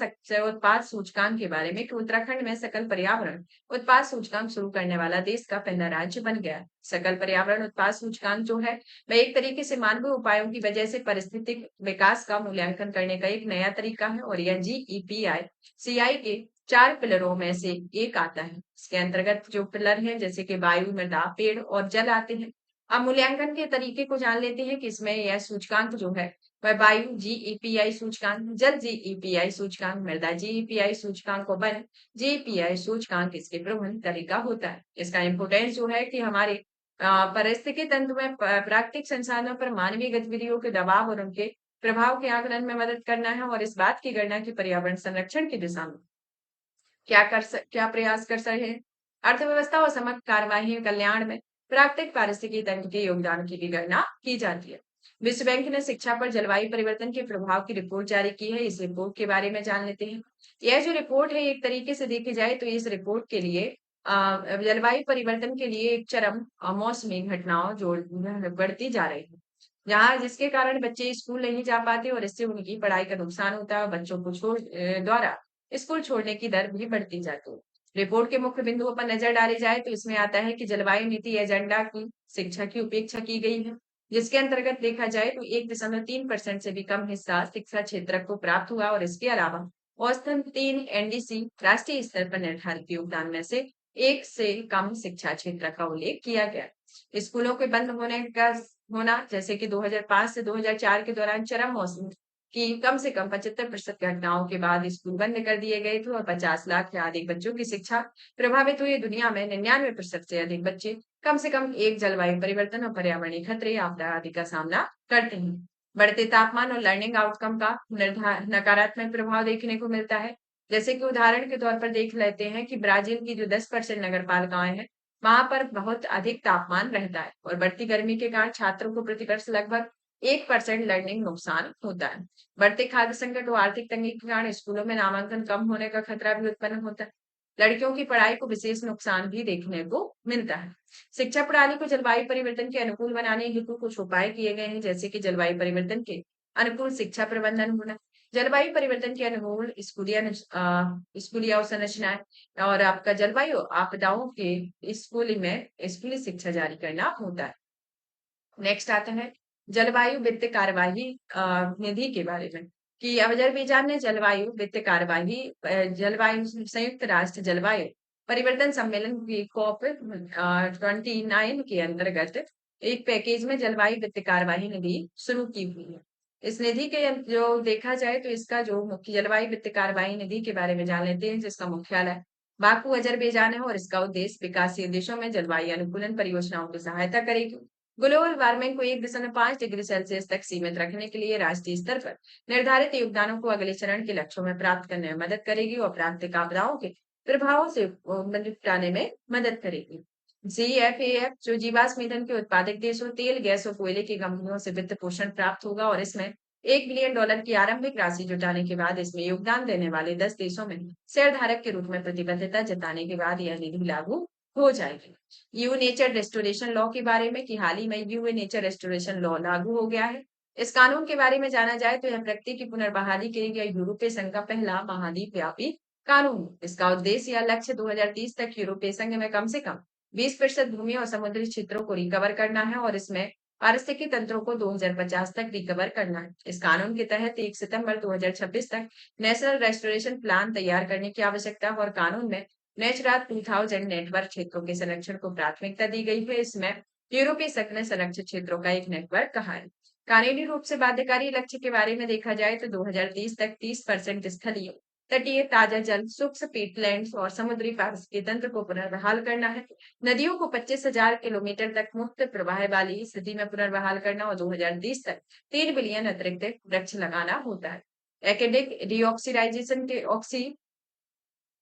उत्पाद सूचकांक के बारे में, कि उत्तराखंड में सकल पर्यावरण उत्पाद सूचकांक शुरू करने वाला देश का पहला राज्य बन गया है। सकल पर्यावरण उत्पाद सूचकांक जो है वह एक तरीके से मानवीय उपायों की वजह से पारिस्थितिक विकास का मूल्यांकन करने का एक नया तरीका है और यह जीईपीआई सीआई के 4 पिलरों में से एक आता है। इसके अंतर्गत जो पिलर है जैसे कि वायु, मृदा, पेड़ और जल आते हैं। अब मूल्यांकन के तरीके को जान लेते हैं कि इसमें यह सूचकांक जो है वह वायु जीईपीआई सूचकांक, जल जीईपीआई सूचकांक, मृदा जीईपीआई सूचकांक और वन जीईपीआई सूचकांक इसके प्रमुख तरीका होता है। इसका इंपोर्टेंस जो है कि हमारे पारिस्थितिकी तंत्र में प्राकृतिक संसाधनों पर मानवीय गतिविधियों के दबाव और उनके प्रभाव के आकलन में मदद करना है और इस बात की गणना की पर्यावरण संरक्षण की दिशा में क्या प्रयास कर रहे हैं। अर्थव्यवस्था और समग्र कार्यवाही कल्याण में प्राकृतिक पारिस्थितिकी तंत्र के योगदान की भी गणना की जाती है। विश्व बैंक ने शिक्षा पर जलवायु परिवर्तन के प्रभाव की रिपोर्ट जारी की है। इस रिपोर्ट के बारे में जान लेते हैं। यह जो रिपोर्ट है एक तरीके से देखी जाए तो इस रिपोर्ट के लिए जलवायु परिवर्तन के लिए एक चरम मौसमी घटनाओं जो बढ़ती जा रही है, जहाँ जिसके कारण बच्चे स्कूल नहीं जा पाते और इससे उनकी पढ़ाई का नुकसान होता है। बच्चों को द्वारा स्कूल छोड़ने की दर भी बढ़ती जाती है। रिपोर्ट के मुख्य बिंदुओं पर नजर डाली जाए तो इसमें आता है कि जलवायु नीति एजेंडा की शिक्षा की उपेक्षा की गई है, जिसके अंतर्गत देखा जाए तो 1.3% से भी कम हिस्सा शिक्षा क्षेत्र को प्राप्त हुआ और इसके अलावा औसतन 3 एनडीसी राष्ट्रीय स्तर पर निर्धारित योगदान में से एक से कम शिक्षा क्षेत्र का उल्लेख किया गया। स्कूलों के बंद होने का होना, जैसे कि 2005 से 2004 के दौरान चरम मौसम कि कम से कम 75% घटनाओं के बाद स्कूल बंद कर दिए गए थे और 50 लाख या अधिक बच्चों की शिक्षा प्रभावित हुई। दुनिया में 99% से अधिक बच्चे कम से कम एक जलवायु परिवर्तन और पर्यावरणीय खतरे आपदा आदि का सामना करते हैं। बढ़ते तापमान और लर्निंग आउटकम का नकारात्मक प्रभाव देखने को मिलता है। जैसे कि उदाहरण के तौर पर देख लेते हैं कि ब्राजील की जो 10% नगर पालिकाएं हैं, वहां पर बहुत अधिक तापमान रहता है और बढ़ती गर्मी के कारण छात्रों को प्रतिवर्ष लगभग 1% लर्निंग नुकसान होता है। बढ़ते खाद्य संकट और आर्थिक तंगी के कारण स्कूलों में नामांकन कम होने का खतरा भी उत्पन्न होता है। लड़कियों की पढ़ाई को विशेष नुकसान भी देखने को मिलता है। शिक्षा प्रणाली को जलवायु परिवर्तन के अनुकूल बनाने हेतु कुछ उपाय किए गए हैं, जैसे कि जलवायु परिवर्तन के अनुकूल शिक्षा प्रबंधन होना, जलवायु परिवर्तन के अनुकूल स्कूलीय अवसंरचनाएं और आपका जलवायु आपदाओं के स्कूली शिक्षा जारी करना होता है। नेक्स्ट आता है जलवायु वित्त कार्यवाही निधि के बारे में, कि अजरबैजान ने जलवायु वित्त कार्यवाही जलवायु संयुक्त राष्ट्र जलवायु परिवर्तन सम्मेलन की कॉप 29 के अंतर्गत एक पैकेज में जलवायु वित्त कार्यवाही निधि शुरू की हुई है। इस निधि के जो देखा जाए तो इसका जो मुख्य जलवायु वित्त कार्यवाही निधि के बारे में जान लेते हैं, जिसका मुख्यालय बाकू अजरबैजान है और इसका उद्देश्य विकासशील देशों में जलवायु अनुकूलन परियोजनाओं की सहायता करेगी। ग्लोबल वार्मिंग को 1.5 डिग्री सेल्सियस तक सीमित रखने के लिए राष्ट्रीय स्तर पर निर्धारित योगदानों को अगले चरण के लक्ष्यों में प्राप्त करने में मदद करेगी और प्राकृतिक आपदाओं के प्रभावों से निपटाने में मदद करेगी। GFAF जो जीवाश्म ईंधन के उत्पादक देशों, तेल, गैस और कोयले की कंपनियों से वित्त पोषण प्राप्त होगा और इसमें $1 बिलियन की आरंभिक राशि जुटाने के बाद इसमें योगदान देने वाले 10 देशों में शेयरधारक के रूप में प्रतिबद्धता जताने के बाद यह निधि लागू हो जाएगी। यू नेचर रेस्टोरेशन लॉ के बारे में, कि हाल ही में यू नेचर रेस्टोरेशन लॉ लागू हो गया है। इस कानून के बारे में जाना जाए तो यह प्रकृति की पुनर्बहाली के लिए यूरोपीय संघ का पहला महाद्वीप व्यापी कानून है। इसका उद्देश्य या लक्ष्य 2030 तक यूरोपीय संघ में कम से कम 20% भूमि और समुद्री क्षेत्रों को रिकवर करना है और इसमें पारिस्थितिकी तंत्रों को 2050 तक रिकवर करना है। इस कानून के तहत 1 सितंबर 2026 तक नेशनल रेस्टोरेशन प्लान तैयार करने की आवश्यकता है और कानून में नेचुरा 2000 नेटवर्क क्षेत्रों के संरक्षण को प्राथमिकता दी गई है। इसमें यूरोपीय संघ ने संरक्षित क्षेत्रों का एक नेटवर्क कहा है। कानूनी रूप से बाध्यकारी लक्ष्य के बारे में देखा जाए तो 2030 तक 30% स्थलीय, तटीय, ताजा जल, सूक्ष्म पीटलैंड्स और समुद्री पारिस्थितिकी तंत्र को पुनर्बहाल करना है। नदियों को 25,000 किलोमीटर तक मुक्त प्रवाह वाली स्थिति में पुनर्बहाल करना और 2030 तक 3 बिलियन अतिरिक्त वृक्ष लगाना होता है। एकेडिक डीऑक्सीराइजेशन के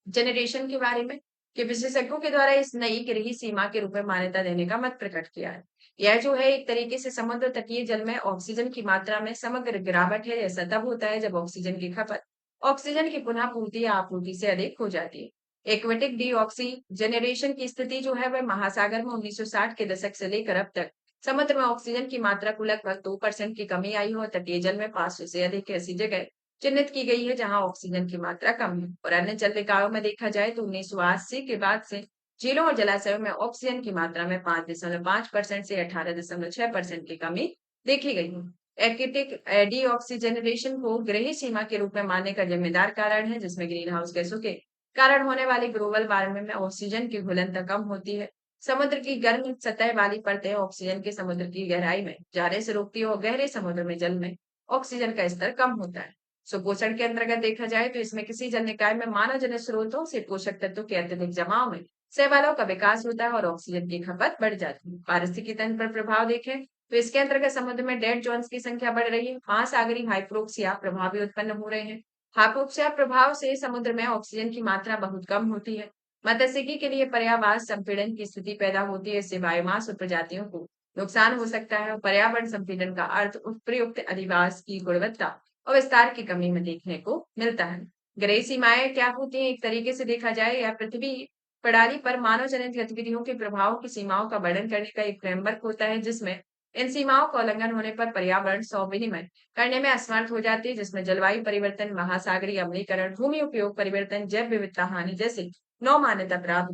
जनरेशन के बारे में, कि विशेषज्ञों के द्वारा इस नई गृह सीमा के रूप में मान्यता देने का मत प्रकट किया है। यह जो है एक तरीके से समुद्र तटीय जल में ऑक्सीजन की मात्रा में समग्र गिरावट है। ऐसा तब होता है जब ऑक्सीजन की खपत ऑक्सीजन की पुनः पूर्ति या आपूर्ति से अधिक हो जाती है। एक्वेटिक डीऑक्सीजनेशन की स्थिति जो है वह महासागर में 1960 के दशक से लेकर अब तक समुद्र में ऑक्सीजन की मात्रा को लगभग 2% की कमी आई हो और तटीय जल में 500 से अधिक ऐसी जगह चिन्हित की गई है जहां ऑक्सीजन की मात्रा कम है। और अन्य जल निकायों में देखा जाए तो 1980 के बाद से झीलों और जलाशयों में ऑक्सीजन की मात्रा में 5.5% से 18.6% की कमी देखी गई है। एक्टिक डीऑक्सीजनेशन को गृह सीमा के रूप में मानने का जिम्मेदार कारण है, जिसमें ग्रीन हाउस गैसों के कारण होने वाली ग्लोबल वार्मिंग में ऑक्सीजन की घुलनता कम होती है। समुद्र की गर्म सतह वाली परतें ऑक्सीजन के समुद्र की गहराई में जाने से रोकती है और गहरे समुद्र में जल में ऑक्सीजन का स्तर कम होता है। सुपोषण के अंतर्गत देखा जाए तो इसमें किसी जल निकाय में मानव जनित स्रोतों से पोषक तत्वों के अत्यधिक जमाव में शैवालों का विकास होता है और ऑक्सीजन की खपत बढ़ जाती है। पारिस्थितिकी तंत्र पर प्रभाव देखें तो इसके अंतर्गत समुद्र में डेड जोन्स की संख्या बढ़ रही है। महासागरीय हाइपोक्सिया प्रभाव भी उत्पन्न हो रहे हैं। हाइपोक्सिया प्रभाव से समुद्र में ऑक्सीजन की मात्रा बहुत कम होती है। मत्स्यिकी के लिए पर्यावास संपीड़न की स्थिति पैदा होती है। इससे बायोमास और प्रजातियों को नुकसान हो सकता है। पर्यावरण संपीड़न का अर्थ उपयुक्त अधिवास की गुणवत्ता और विस्तार की कमी में देखने को मिलता है। गृह सीमाएं क्या होती हैं? एक तरीके से देखा जाए यह पृथ्वी प्रणाली पर मानव जनित गतिविधियों के प्रभाव की सीमाओं का वर्णन करने का एक फ्रेमवर्क होता है, जिसमें इन सीमाओं का उल्लंघन होने पर पर्यावरण विनिमय करने में असमर्थ हो जाती है, जिसमें जलवायु परिवर्तन, महासागरीय अम्लीकरण, भूमि उपयोग परिवर्तन, जैव विविधता हानि जैसे 9 मान्यता प्राप्त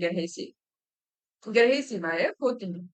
गृह सीमाएं होती हैं।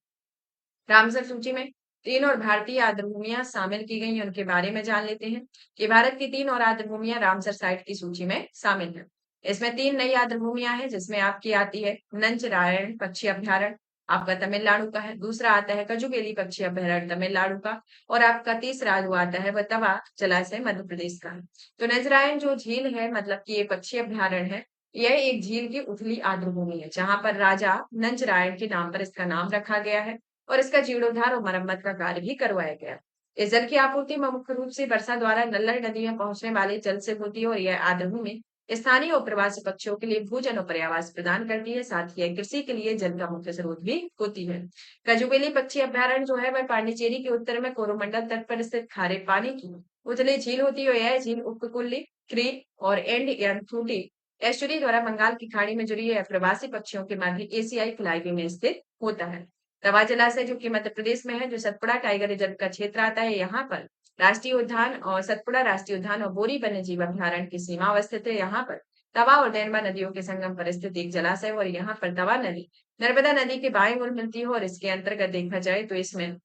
रामसर सूची में 3 और भारतीय आर्द्रभूमियां शामिल की गई हैं, उनके बारे में जान लेते हैं कि भारत की 3 और आर्द्रभूमियां रामसर साइट की सूची में शामिल है। इसमें 3 नई आर्द्रभूमियां हैं, जिसमें आपकी आती है नंच नारायण पक्षी अभ्यारण्य, आपका तमिलनाडु का है। दूसरा आता है कजुगेली पक्षी अभयारण्य तमिलनाडु का, और आपका तीसरा जो आता है वह तवा जलाशय मध्य प्रदेश का है। तो नजरायन जो झील है, मतलब कि ये पक्षी अभयारण्य है, यह एक झील की उथली आर्द्रभूमि है, जहां पर राजा नंजरायण के नाम पर इसका नाम रखा गया है, और इसका जीर्णोद्धार और मरम्मत का कार्य भी करवाया गया। इस जल की आपूर्ति मुख्य रूप से वर्षा द्वारा नल्लर नदी में पहुंचने वाले जल से होती है, और यह आर्द्रभूमि स्थानीय और प्रवासी पक्षियों के लिए भोजन और पर्यावास प्रदान करती है। साथ ही यह कृषि के लिए जल का मुख्य स्रोत भी होती है। कजुबेली पक्षी अभयारण्य जो है वह पांडिचेरी के उत्तर में कोरोमंडल तट पर स्थित खारे पानी की उथली झील होती है। यह झील उपकूली क्रीक और एंड एंथूटी एस्चुरी द्वारा बंगाल की खाड़ी में जुड़ी है। प्रवासी पक्षियों के मध्य एशियाई फ्लाईवे में स्थित होता है। तवा जलाशय जो कि मध्य प्रदेश में है, जो सतपुड़ा टाइगर रिजर्व का क्षेत्र आता है, यहाँ पर राष्ट्रीय उद्यान और सतपुड़ा राष्ट्रीय उद्यान और बोरी वन्य जीव अभयारण्य की सीमा अवस्थित है। यहाँ पर तवा और डेनवा नदियों के संगम पर स्थित एक जलाशय है, और यहाँ पर तवा नदी नर्मदा नदी के बाएं ओर मिलती है, और इसके अंतर्गत देखा जाए तो इसमें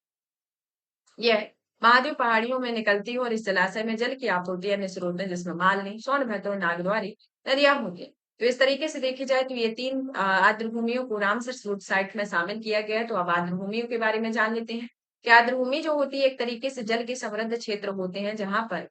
यह महादेव पहाड़ियों में निकलती है, और इस जलाशय में जल की आपूर्ति अन्य स्रोत है, जिसमें मालनी, सोनभद्र और नागद्वारी नदियां होती है। तो इस तरीके से देखी जाए तो ये तीन आर्द्रभूमियों को रामसर स्रोत साइट में शामिल किया गया है। तो अब आर्द्रभूमियों के बारे में जान लेते हैं कि आर्द्रभूमि जो होती है एक तरीके से जल के समृद्ध क्षेत्र होते हैं, जहां पर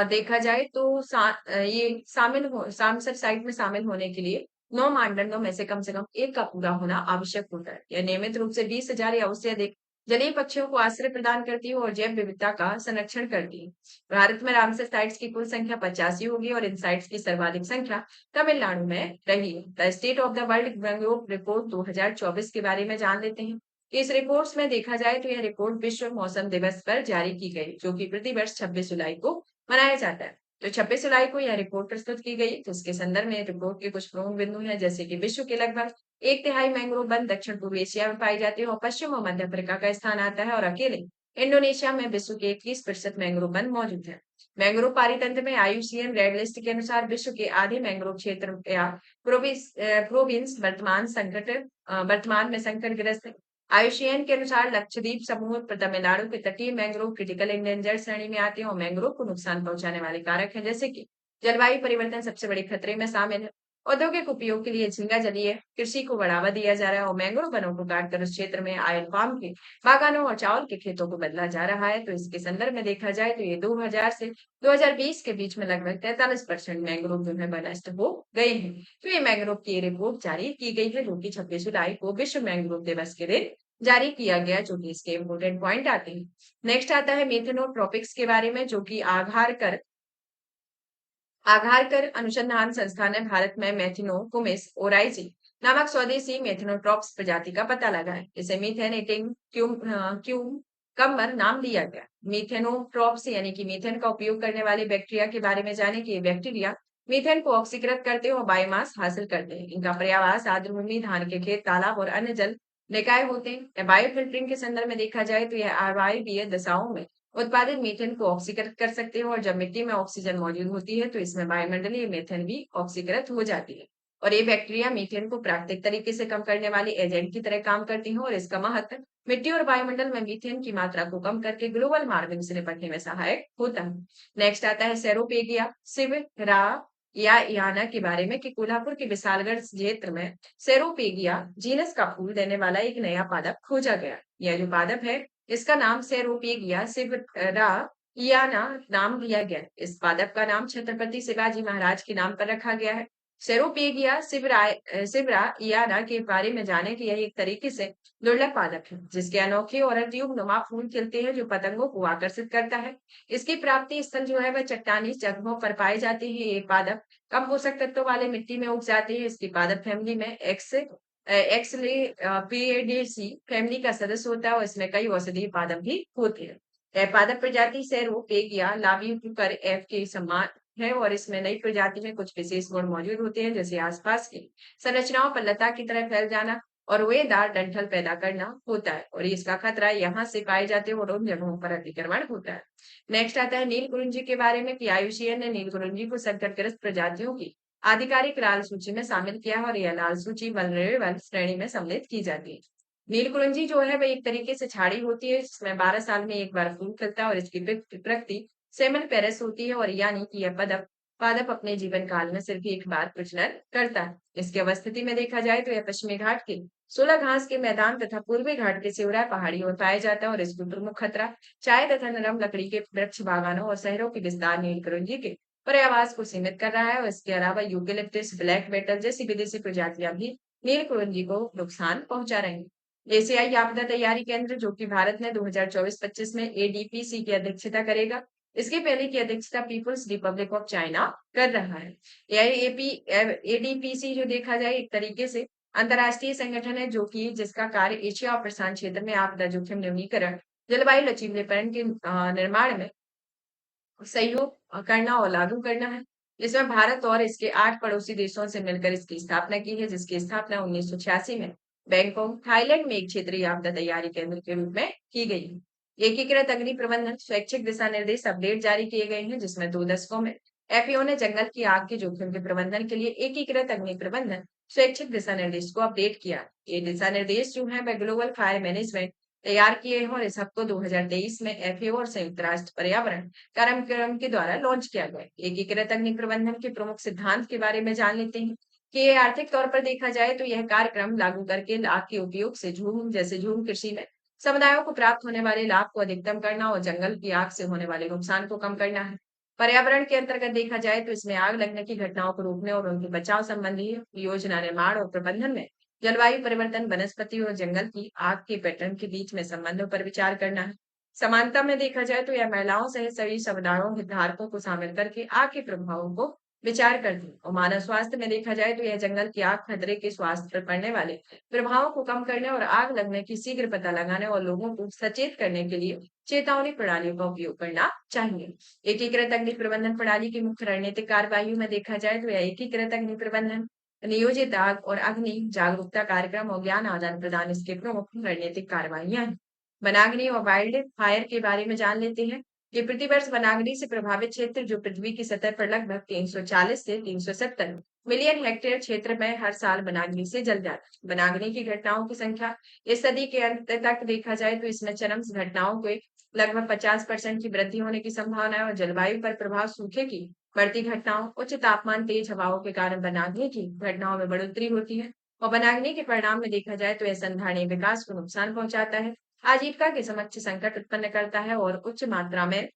देखा जाए तो ये रामसर साइट में शामिल होने के लिए 9 मानदंडों में से कम एक का पूरा होना आवश्यक होता है। यह नियमित रूप से 20,000 या उससे अधिक जलीय पक्षियों को आश्रय प्रदान करती है और जैव विविधता का संरक्षण करती है। भारत में रामसर साइट्स की कुल संख्या 85 होगी, और इन साइट्स की सर्वाधिक संख्या तमिलनाडु में रही है। The state of the world mangrove report 2024 के बारे में जान लेते हैं। इस रिपोर्ट्स में देखा जाए तो यह रिपोर्ट विश्व मौसम दिवस पर जारी की गई, जो कि प्रतिवर्ष 26 जुलाई को मनाया जाता है। तो 26 जुलाई को यह रिपोर्ट प्रस्तुत की गई। तो इसके संदर्भ में रिपोर्ट के कुछ प्रमुख बिंदु हैं, जैसे कि विश्व के लगभग 1/3 मैंग्रोव वन दक्षिण पूर्व एशिया में पाई जाती है, और पश्चिम और मध्य अफ्रीका का स्थान आता है, और अकेले इंडोनेशिया में विश्व के 21% मैंग्रोव वन मौजूद है। मैंग्रोव पारितंत्र में IUCN रेड लिस्ट के अनुसार विश्व के आधे मैंग्रोव क्षेत्र या प्रोविंस वर्तमान में संकटग्रस्त है। IUCN के अनुसार लक्षद्वीप समूह तमिलनाडु के तटीय मैंग्रोव क्रिटिकल इंडेंजर्ड श्रेणी में आते हैं, और मैंग्रोव को नुकसान पहुंचाने वाले कारक हैं, जैसे कि जलवायु परिवर्तन सबसे बड़े खतरे में शामिल है। औद्योगिक उपयोग के लिए झींगा जलीय कृषि को बढ़ावा दिया जा रहा है, और मैंग्रोव वनों को काटकर उस क्षेत्र में ऑयल पाम के बागानों और चावल के खेतों को बदला जा रहा है। तो इसके संदर्भ में देखा जाए तो ये 2000 से 2020 के बीच में लगभग 43% मैंग्रोव जो है नष्ट हो गए हैं। तो ये मैंग्रोव की रिपोर्ट जारी की गई है, जो कि 26 जुलाई को विश्व मैंग्रोव दिवस के दिन जारी किया गया, जो कि इसके इम्पोर्टेंट पॉइंट आते हैं। नेक्स्ट आता है मेथनोट्रॉपिक्स के बारे में, जो कि आघारकर अनुसंधान संस्थान ने भारत में मेथिनोकुमिस ओराइजी नामक स्वदेशी मेथिनोट्रॉप्स प्रजाति का पता लगाया। इसे मीथेन ईटिंग क्यूकम्बर नाम दिया गया। मीथेनोट्रॉप्स यानी कि मीथेन का उपयोग करने वाले बैक्टीरिया के बारे में जाने कि ये बैक्टीरिया मीथेन को ऑक्सीकृत करते हैं और बायोमास हासिल करते हैं। इनका पर्यावास आर्द्रभूमि, धान के खेत, तालाब और अन्य जल निकाय होते हैं। बायोफिल्टरिंग के संदर्भ में देखा जाए तो यह अवायवीय दशाओं में उत्पादित मीथेन को ऑक्सीकृत कर सकते हैं, और जब मिट्टी में ऑक्सीजन मौजूद होती है तो इसमें वायुमंडलीय मीथेन भी ऑक्सीकृत हो जाती है, और ये बैक्टीरिया मीथेन को प्राकृतिक तरीके से कम करने वाले एजेंट की तरह काम करती हैं, और इसका महत्व मिट्टी और वायुमंडल में मीथेन की मात्रा को कम करके ग्लोबल वार्मिंग से निपटने में सहायक होता है। नेक्स्ट आता है सेरोपेगिया सिवरा या याना के बारे में, कि कोल्हापुर के विशालगढ़ क्षेत्र में सेरोपेगिया जीनस का फूल देने वाला एक नया पादप खोजा गया। यह जो पादप है, इसका नाम सेरोपेगिया सिवराइयाना नाम दिया गया। इस पादप का नाम छत्रपति शिवाजी महाराज के नाम पर रखा गया है। सेरोपेगिया सिवराइयाना के बारे में जाने कि यह एक तरीके से दुर्लभ पादप है, जिसके अनोखे और ट्यूब नुमा फूल खिलते हैं, जो पतंगों को आकर्षित करता है। इसकी प्राप्ति स्थल जो है वह चट्टानी जगहों पर पाए जाते हैं। ये पादप कम पोषक तत्वों वाले मिट्टी में उग जाते हैं। इसकी पादप फैमिली में एक्सलेपिएडेसी फैमिली का सदस्य होता है, और इसमें कई औषधीय पादप भी होते हैं। यह पादप प्रजाति सेरोपेगिया लाबियोकर एफ के समान है, और इसमें नई प्रजाति में कुछ विशेष गुण मौजूद होते हैं, जैसे आसपास की संरचनाओं पर लता की तरह फैल जाना और रोएदार डंठल पैदा करना होता है, और इसका खतरा यहाँ से पाए जाते हैं और उन जगहों पर अतिक्रमण होता है। नेक्स्ट आता है नील कुरिंजी के बारे में, कि IUCN ने नील कुरिंजी को संकटग्रस्त प्रजातियों की आधिकारिक लाल सूची में शामिल किया है, और यह लाल सूची वल्नरेबल श्रेणी में सम्मिलित की जाती है। नील कुरिंजी जो है वह एक तरीके से झाड़ी होती है, जिसमें 12 साल में एक बार फूल खिलता है, और इसकी प्रकृति सेमल पेरेस होती है, और यानी कि यह पादप अपने जीवन काल में सिर्फ एक बार प्रजनन करता है। इसकी अवस्थिति में देखा जाए तो यह पश्चिमी घाट के सोलह घास के मैदान तथा पूर्वी घाट के सिवरा पहाड़ियों में पाया जाता है और इसमें प्रमुख खतरा चाय तथा नरम लकड़ी के वृक्ष बागानों और शहरों के विस्तार नील कुरिंजी के पर्यावास को सीमित कर रहा है और इसके अलावा यूकेलिप्टस ब्लैक बेटल जैसी विदेशी प्रजातियां भी नील कुरिंजी को नुकसान पहुंचा रही हैं। एशियाई आपदा तैयारी केंद्र जो कि भारत में 2024-25 में एडीपीसी की अध्यक्षता करेगा, इसके पहले की अध्यक्षता पीपुल्स रिपब्लिक ऑफ चाइना कर रहा है। एआईएपी एडीपीसी जो देखा जाए एक तरीके से अंतर्राष्ट्रीय संगठन है जो कि जिसका कार्य एशिया और प्रशांत क्षेत्र में आपदा जोखिम न्यूनीकरण, जलवायु लचीलेपन के निर्माण में सहयोग करना और लागू करना है। इसमें भारत और इसके 8 पड़ोसी देशों से मिलकर इसकी स्थापना की है, जिसकी स्थापना 1986 में बैंकॉक, थाईलैंड में एक क्षेत्रीय आपदा तैयारी केंद्र के रूप में की गई है। एकीकृत अग्नि प्रबंधन स्वैच्छिक दिशा निर्देश अपडेट जारी किए गए हैं, जिसमें 2 दशकों में एफएओ ने जंगल की आग के जोखिम के प्रबंधन के लिए एकीकृत अग्नि प्रबंधन स्वैच्छिक दिशा निर्देश को अपडेट किया। ये दिशा निर्देश जो है वह ग्लोबल फायर मैनेजमेंट तैयार किए हैं और इस हफ्ते 2023 में एफएओ और संयुक्त राष्ट्र पर्यावरण कार्यक्रम के द्वारा लॉन्च किया गया। एकीकृत अग्नि प्रबंधन के प्रमुख सिद्धांत के बारे में जान लेते हैं कि ये आर्थिक तौर पर देखा जाए तो यह कार्यक्रम लागू करके आग के उपयोग से झूम कृषि में समुदायों को प्राप्त होने वाले लाभ को अधिकतम करना और जंगल की आग से होने वाले नुकसान को कम करना है। पर्यावरण के अंतर्गत देखा जाए तो इसमें आग लगने की घटनाओं को रोकने और उनके बचाव संबंधी योजना निर्माण और प्रबंधन में जलवायु परिवर्तन, वनस्पति और जंगल की आग के पैटर्न के बीच में संबंधों पर विचार करना है। समानता में देखा जाए तो यह महिलाओं सहित सभी समुदायों हितधारकों को शामिल करके आग के प्रभावों को विचार करती है और मानव स्वास्थ्य में देखा जाए तो यह जंगल की आग खतरे के स्वास्थ्य पर पड़ने वाले प्रभावों को कम करने और आग लगने की शीघ्र पता लगाने और लोगों को सचेत करने के लिए चेतावनी प्रणालियों का उपयोग करना चाहिए। एकीकृत अग्नि प्रबंधन प्रणाली की मुख्य रणनीतिक कार्यवाही में देखा जाए तो यह एकीकृत अग्नि प्रबंधन नियोजित आग और अग्नि जागरूकता कार्यक्रम और ज्ञान आदान प्रदान इसके प्रमुख रणनीतिक कार्यवाहियां हैं। वनाग्नि और वाइल्ड फायर के बारे में जान लेते हैं कि प्रतिवर्ष वनाग्नि से प्रभावित क्षेत्र जो पृथ्वी की सतह पर लगभग 340 से 370 मिलियन हेक्टेयर क्षेत्र में हर साल वनाग्नि से जल जाता है। वनाग्नि की घटनाओं की संख्या इस सदी के अंत तक देखा जाए तो इसमें चरम घटनाओं के लगभग 50% की वृद्धि होने की संभावना है और जलवायु पर प्रभाव सूखे की बढ़ती घटनाओं, उच्च तापमान, तेज हवाओं के कारण वनाग्नि की घटनाओं में बढ़ोतरी होती है और वनाग्नि के परिणाम में देखा जाए तो यह संधारणीय विकास को नुकसान पहुंचाता है, आजीविका के समक्ष संकट उत्पन्न करता है और उच्च मात्रा में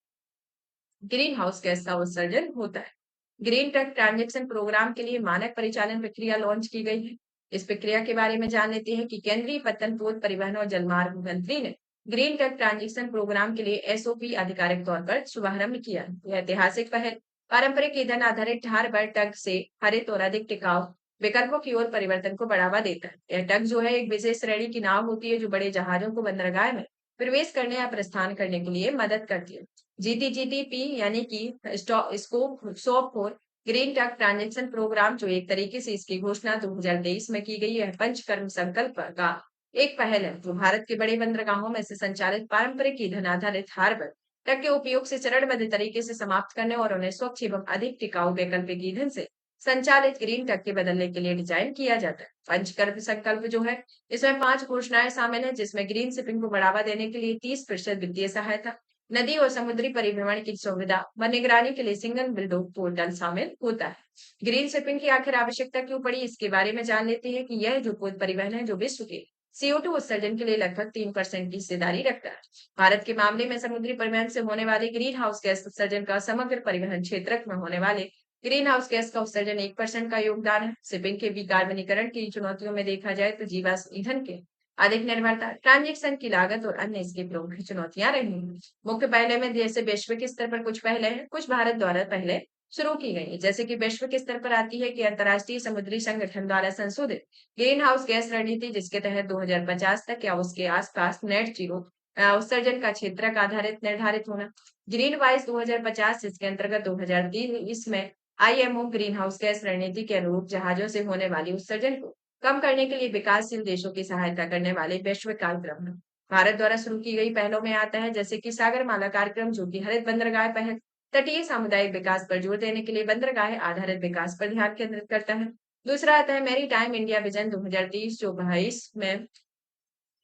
ग्रीन हाउस गैस का उत्सर्जन होता है। ग्रीन ट्रक ट्रांजेक्शन प्रोग्राम के लिए मानक परिचालन प्रक्रिया लॉन्च की गई है। इस प्रक्रिया के बारे में जान लेते हैं कि केंद्रीय पत्तन पोत परिवहन और जलमार्ग मंत्री ने ग्रीन ट्रक ट्रांजेक्शन प्रोग्राम के लिए एसओपी आधिकारिक तौर पर शुभारंभ किया। यह ऐतिहासिक पहल पारंपरिक ईंधन आधारित ठार बल ट्रक से हरित और अधिक टिकाऊ विकल्पों की ओर परिवर्तन को बढ़ावा देता है। यह ट्रक जो है एक विशेष श्रेणी की नाव होती है जो बड़े जहाजों को बंदरगाह में प्रवेश करने या प्रस्थान करने के लिए मदद करती है। जीटीजीटीपी यानी कि स्कोप सॉप for green truck transaction programme जो एक तरीके से इसकी घोषणा 2023 में की गई है पंचकर्म संकल्प का एक पहल है जो भारत के बड़े बंदरगाहों में से संचालित पारंपरिक ईंधन आधारित हार्बर ट्रक के उपयोग से चरणबद्ध तरीके से समाप्त करने और उन्हें स्वच्छ एवं अधिक टिकाऊ वैकल्पिक ईंधन से संचालित ग्रीन ट्रक के बदलने के लिए डिजाइन किया जाता है। पंचकर्म संकल्प जो है इसमें 5 घोषणाएं शामिल है जिसमें ग्रीन शिपिंग को बढ़ावा देने के लिए 30% वित्तीय सहायता, नदी और समुद्री परिभ्रमण की सुविधा व निगरानी के लिए सिंगल विंडो पोर्टल शामिल होता है। ग्रीन शिपिंग की आखिर आवश्यकता क्यों पड़ी इसके बारे में जान लेते हैं कि यह जो पोत परिवहन है जो विश्व के CO2 उत्सर्जन के लिए लगभग 3% की हिस्सेदारी रखता है। भारत के मामले में समुद्री परिवहन से होने वाले ग्रीन हाउस गैस उत्सर्जन का समग्र परिवहन क्षेत्र में होने वाले ग्रीन हाउस गैस का उत्सर्जन 1% का योगदान है। शिपिंग के विकार्बनीकरण की चुनौतियों में देखा जाए तो जीवाश्म ईंधन के अधिक निर्भरता, ट्रांजेक्शन की लागत और अन्य इसकी प्रमुख चुनौतियां रही हैं। मुख्य पहले में जैसे वैश्विक स्तर पर कुछ पहले हैं, कुछ भारत द्वारा पहले शुरू की गई है। जैसे कि वैश्विक स्तर पर आती है कि अंतर्राष्ट्रीय समुद्री संगठन द्वारा संशोधित ग्रीन हाउस गैस रणनीति जिसके तहत 2050 तक या उसके आसपास नेट जीरो उत्सर्जन का क्षेत्रक आधारित निर्धारित होना। ग्रीन वाइज 2050 इसके अंतर्गत 2030 में आईएमओ ग्रीन हाउस गैस रणनीति के अनुरूप जहाजों से होने वाली उत्सर्जन को कम करने के लिए विकासशील देशों की सहायता करने वाले वैश्विक कार्यक्रम है। भारत द्वारा शुरू की गई पहलों में आता है जैसे कि सागरमाला कार्यक्रम जो कि हरित बंदरगाह पहल तटीय सामुदायिक विकास पर जोर देने के लिए बंदरगाह आधारित विकास पर ध्यान केंद्रित करता है। दूसरा आता है मैरी टाइम इंडिया विजन 2030 जो 22 में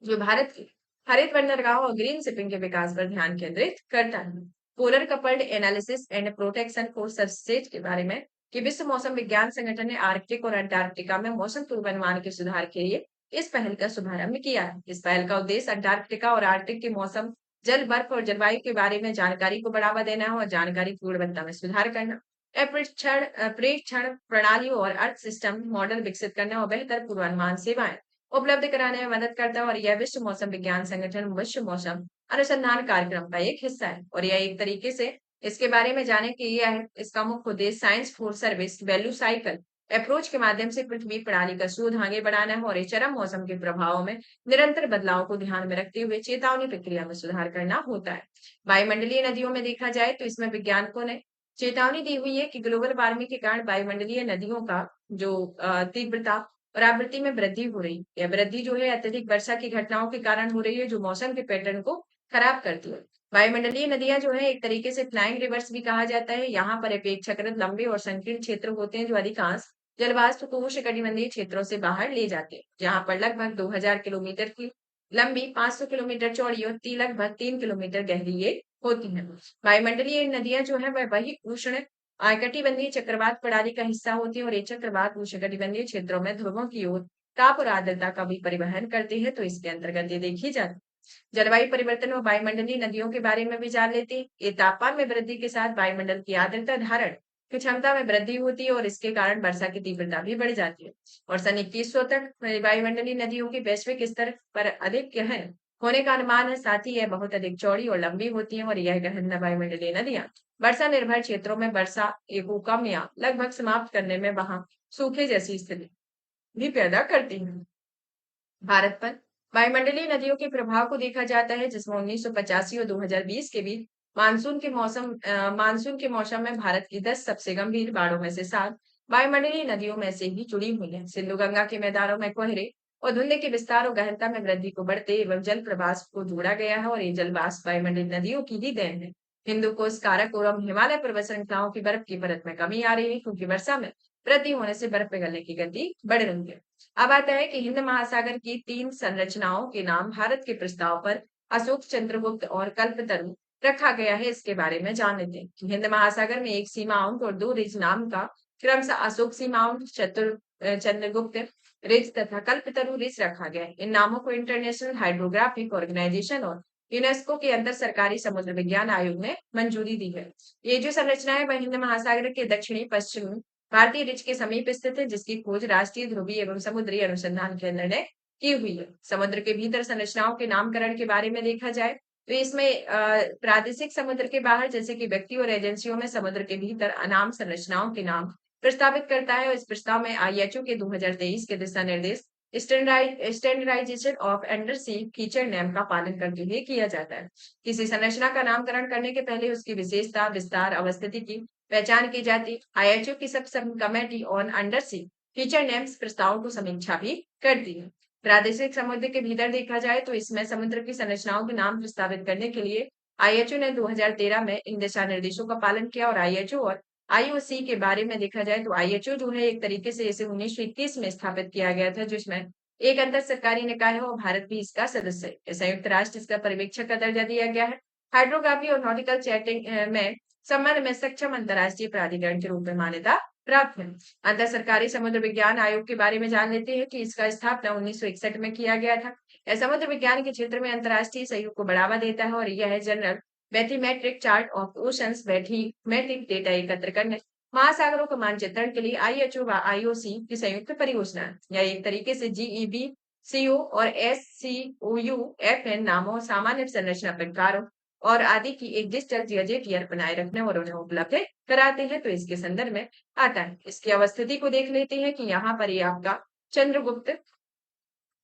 जो भारत के हरित बंदरगाहों और ग्रीन शिपिंग के विकास पर ध्यान केंद्रित करता है। Polar coupled analysis and protection for substrate के बारे में कि विश्व मौसम विज्ञान संगठन ने आर्कटिक और अंटार्कटिका में मौसम पूर्वानुमान के सुधार के लिए इस पहल का शुभारंभ किया है। इस पहल का उद्देश्य अंटार्कटिका और आर्कटिक के मौसम, जल, बर्फ और जलवायु के बारे में जानकारी को बढ़ावा देना है और जानकारी की गुणवत्ता में सुधार करना। प्रेक्षण प्रणालियों और अर्थ सिस्टम मॉडल विकसित करना और बेहतर पूर्वानुमान सेवाएं उपलब्ध कराने में मदद करता है और यह विश्व मौसम विज्ञान संगठन विश्व मौसम अनुसंधान कार्यक्रम का एक हिस्सा है। और यह एक तरीके से इसके बारे में जाने के लिए है। इसका मुख्य उद्देश्य science for service value cycle approach के माध्यम से पृथ्वी प्रणाली का शोध आगे बढ़ाना है और ये चरम मौसम के प्रभावों में निरंतर बदलाव को ध्यान में रखते हुए चेतावनी प्रक्रिया में सुधार करना होता है। वायुमंडलीय नदियों में देखा जाए तो इसमें वैज्ञानिकों ने चेतावनी दी हुई है कि ग्लोबल वार्मिंग के कारण वायुमंडलीय नदियों का जो तीव्रता और आवृत्ति में वृद्धि हो रही है। यह वृद्धि जो है अत्यधिक वर्षा की घटनाओं के कारण हो रही है, जो मौसम के पैटर्न को खराब करती है। वायुमंडलीय नदियां जो है एक तरीके से फ्लाइंग रिवर्स भी कहा जाता है। यहाँ पर अपेक्षाकृत लंबे और संकीर्ण क्षेत्र होते हैं, जो अधिकांश जलवाष्प को उष्णकटिबंधीय क्षेत्रों से बाहर ले जाते हैं, जहां पर लगभग 2000 किलोमीटर की लंबी, 500 किलोमीटर चौड़ी और लगभग 3 किलोमीटर गहरी ये होती हैं। वायुमंडलीय नदियां जो है वह वही उष्ण कटिबंधीय चक्रवात प्रणाली का हिस्सा होती है और ये चक्रवात उष्णकटिबंधीय क्षेत्रों में ध्रुवों की ओर ताप और आर्द्रता का भी परिवहन करते हैं। तो इसके अंतर्गत ये देखी जाती है। जलवायु परिवर्तन और वायुमंडलीय नदियों के बारे में भी जान लेते हैं। ये तापमान में वृद्धि के साथ वायुमंडल की आर्द्रता धारण की क्षमता में वृद्धि होती है और इसके कारण वर्षा की तीव्रता भी बढ़ जाती है। और सन 2100 तक वायुमंडलीय नदियों के वैश्विक स्तर पर अधिक गहन होने का अनुमान है। साथ ही यह बहुत अधिक चौड़ी और लंबी होती है और यह गहन वायुमंडलीय नदियां वर्षा निर्भर क्षेत्रों में वर्षा को कम या लगभग समाप्त करने में वहां सूखे जैसी स्थिति भी पैदा करती है। भारत पर वायुमंडलीय नदियों के प्रभाव को देखा जाता है, जिसमें 1985 और 2020 के बीच मानसून के मौसम में भारत की 10 सबसे गंभीर बाढ़ों में से 7 वायुमंडलीय नदियों में से ही जुड़ी हुई है। सिंधु गंगा के मैदानों में कोहरे और धुंध के विस्तार और गहनता में वृद्धि को बढ़ते एवं जल प्रवाह को जोड़ा गया है और ये जलवाष्प वायुमंडलीय नदियों की ही देन है। हिंदू कोस्ट कारक और हिमालय पर्वत श्रृंखलाओं की बर्फ की परत में कमी आ रही है, क्योंकि वर्षा में वृद्धि होने से बर्फ पिघलने की गति बढ़ रही है। अब आता है कि हिंद महासागर की 3 संरचनाओं के नाम भारत के प्रस्ताव पर अशोक, चंद्रगुप्त और कल्पतरु रखा गया है। इसके बारे में जान लेते हैं कि हिंद महासागर में एक सी माउंट और 2 रिज नाम का क्रमशः अशोक सी माउंट, चंद्रगुप्त रिज तथा कल्पतरु रिज रखा गया है। इन नामों को इंटरनेशनल हाइड्रोग्राफिक ऑर्गेनाइजेशन और यूनेस्को के अंतर सरकारी समुद्र विज्ञान आयोग ने मंजूरी दी है। ये जो संरचना है वह हिंद महासागर के दक्षिणी पश्चिम भारतीय रिज के समीप स्थित है, जिसकी खोज राष्ट्रीय ध्रुवीय एवं समुद्री अनुसंधान केंद्र ने की हुई है। समुद्र के भीतर संरचनाओं के नामकरण के बारे में देखा जाए तो इसमें प्रादेशिक समुद्र के बाहर, जैसे कि व्यक्ति और एजेंसियों में समुद्र के भीतर अनाम संरचनाओं के नाम प्रस्तावित करता है। और इस प्रस्ताव में आईएचओ के 2023 के दिशा निर्देश standardisation of undersea feature name का पालन करते हुए किया जाता है। किसी संरचना का नामकरण करने के पहले उसकी विशेषता, विस्तार, अवस्थिति की पहचान की जाती। आईएचओ की subcommittee on undersea feature names प्रस्तावों को समीक्षा भी करती है। प्रादेशिक समुद्र के भीतर देखा जाए तो इसमें समुद्र की संरचनाओं के नाम प्रस्तावित करने के लिए आईएचओ ने 2013 में इन दिशा निर्देशों का पालन किया। और आईएचओ और आईओसी के बारे में देखा जाए तो आईएचओ जो है एक तरीके से इसे 1921 में स्थापित किया गया था, जिसमें एक अंतर सरकारी निकाय है और भारत भी इसका सदस्य है। संयुक्त राष्ट्र इसका पर्यवेक्षक का दर्जा दिया गया है। हाइड्रोग्राफी और नॉटिकल चैटिंग में संबंध में सक्षम अंतर्राष्ट्रीय प्राधिकरण के रूप में मान्यता प्राप्त है। अंतर सरकारी समुद्र विज्ञान आयोग के बारे में जान लेते हैं कि इसका स्थापना 1961 में किया गया था। यह समुद्र विज्ञान के क्षेत्र में अंतर्राष्ट्रीय सहयोग को बढ़ावा देता है और यह general mathematic chart of oceans mathematic data एकत्र करने, महासागरों के मानचित्रण के लिए आईएचओ व आईओसी की संयुक्त परियोजना है। यह एक तरीके से जीईबी, सीओ और एससीओयू एफएन नामों सामान्य संरचना प्रकारों और आदि की एक डिजिटल जियोजेटियर बनाए रखने और उन्हें उपलब्ध कराते हैं। तो इसके संदर्भ में आता है। इसकी अवस्थिति को देख लेते हैं कि यहाँ पर ये आपका चंद्रगुप्त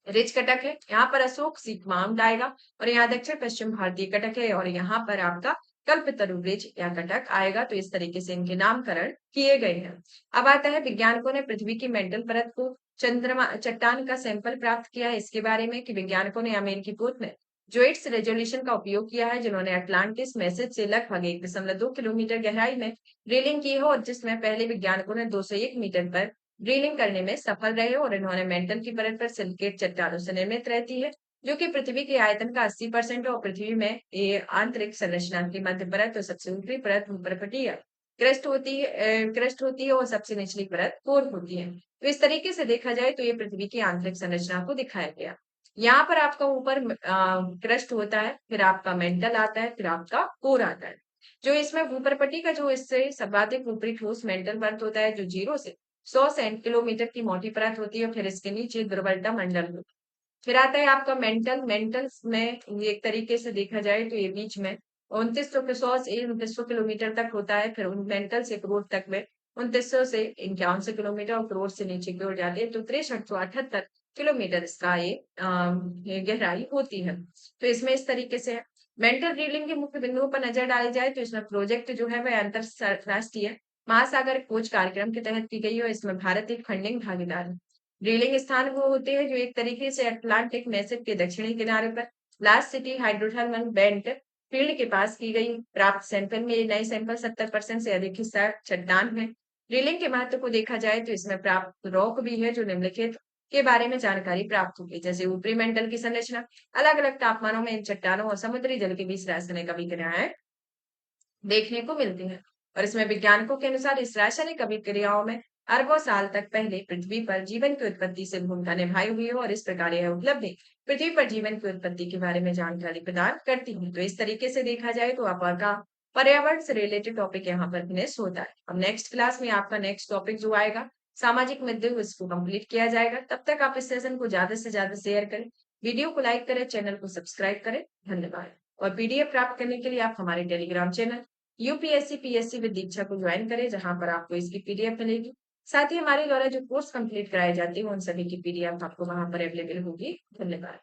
रिज कटक है, यहाँ पर अशोक सीक माउंट आएगा और यहाँ दक्षिण पश्चिम भारतीय कटक है और यहाँ पर आपका कल्पतरु रिज या कटक आएगा। तो इस तरीके से इनके नामकरण किए गए हैं। अब आता है वैज्ञानिकों ने पृथ्वी की मेंटल परत को चंद्रमा चट्टान का सैंपल प्राप्त किया है। इसके बारे में कि वैज्ञानिकों ने अमेरिकी पोत में जोइट्स रेजोल्यूशन का उपयोग किया है, जिन्होंने अटलांटिस मैसेज से लगभग 1.2 किलोमीटर गहराई में ड्रिलिंग की है और जिसमें पहले वैज्ञानिकों ने 201 मीटर पर ड्रिलिंग करने में सफल रहे और इन्होंने मेंटल की परत पर सिलिकेट चट्टानों से निर्मित रहती है, जो कि पृथ्वी के आयतन का 80% है। और पृथ्वी में ये आंतरिक संरचना की मध्य परत और सबसे ऊपरी परत भूप्रपटीय क्रस्ट होती है और सबसे निचली परत कोर होती है। तो इस तरीके से देखा जाए तो ये पृथ्वी की आंतरिक संरचना को दिखाया गया। यहाँ पर आपका ऊपर क्रस्ट होता है, फिर आपका मेंटल आता है, फिर आपका कोर आता है। जो इसमें भूपर्पट्टी का जो इससे सर्वाधिक ऊपरी ठोस मेंटल परत होता है, जो 0 से 100 किलोमीटर की मोटी परत होती है, फिर इसके नीचे दुर्बलता मंडल होता है। फिर आता है आपका मेंटल्स में ये एक तरीके से देखा जाए तो ये बीच में 2900 से 2900 किलोमीटर तक होता है। फिर उन मेंटल से क्रोध तक में 2900 से 5100 किलोमीटर और क्रोध से नीचे की ओर जाते हैं तो 6378 किलोमीटर इसका ये गहराई होती है। तो इसमें इस तरीके से मेंटल रीडिंग के मुख्य बिंदुओं पर नजर डाली जाए तो इसमें प्रोजेक्ट जो है वह अंतरराष्ट्रीय महासागर खोज कार्यक्रम के तहत की गई है और इसमें भारत एक फंडिंग भागीदार है। ड्रिलिंग स्थान वो होते हैं जो एक तरीके से अटलांटिक मैसेज के दक्षिणी किनारे पर last city hydrothermal bent field के पास की गई। प्राप्त सैंपल में नए सैंपल 70% से अधिक हिस्सा चट्टान है। ड्रिलिंग के महत्व को देखा जाए तो इसमें प्राप्त रॉक भी है जो निम्नलिखित के बारे में जानकारी प्राप्त होगी, जैसे ऊपरी मेंटल की संरचना, अलग अलग तापमानों में इन चट्टानों और समुद्री जल के बीच रासायनिक अभिक्रियाएं देखने को मिलती हैं। और इसमें वैज्ञानिकों के अनुसार इस रासायनिक अभिक्रियाओं में अरबों साल तक पहले पृथ्वी पर जीवन की उत्पत्ति से भूमिका निभाई हुई है और इस प्रकार यह उपलब्धि पृथ्वी पर जीवन की उत्पत्ति के बारे में जानकारी प्रदान करती है। तो इस तरीके से देखा जाए तो आपका पर्यावरण से रिलेटेड टॉपिक यहाँ पर फिनिश होता है। अब नेक्स्ट क्लास में आपका नेक्स्ट टॉपिक जो आएगा सामाजिक मुद्दे, इसको कंप्लीट किया जाएगा। तब तक आप इस सेशन को ज्यादा से ज्यादा शेयर करें, वीडियो को लाइक करें, चैनल को सब्सक्राइब करें। धन्यवाद। और पीडीएफ प्राप्त करने के लिए आप हमारे Telegram channel UPSC PSC with Diksha को ज्वाइन करें, जहां पर आपको इसकी पीडीएफ मिलेगी। साथ ही हमारे द्वारा जो कोर्स कंप्लीट कराए जाते हैं उन सभी की पीडीएफ आपको वहां पर अवेलेबल होगी। धन्यवाद।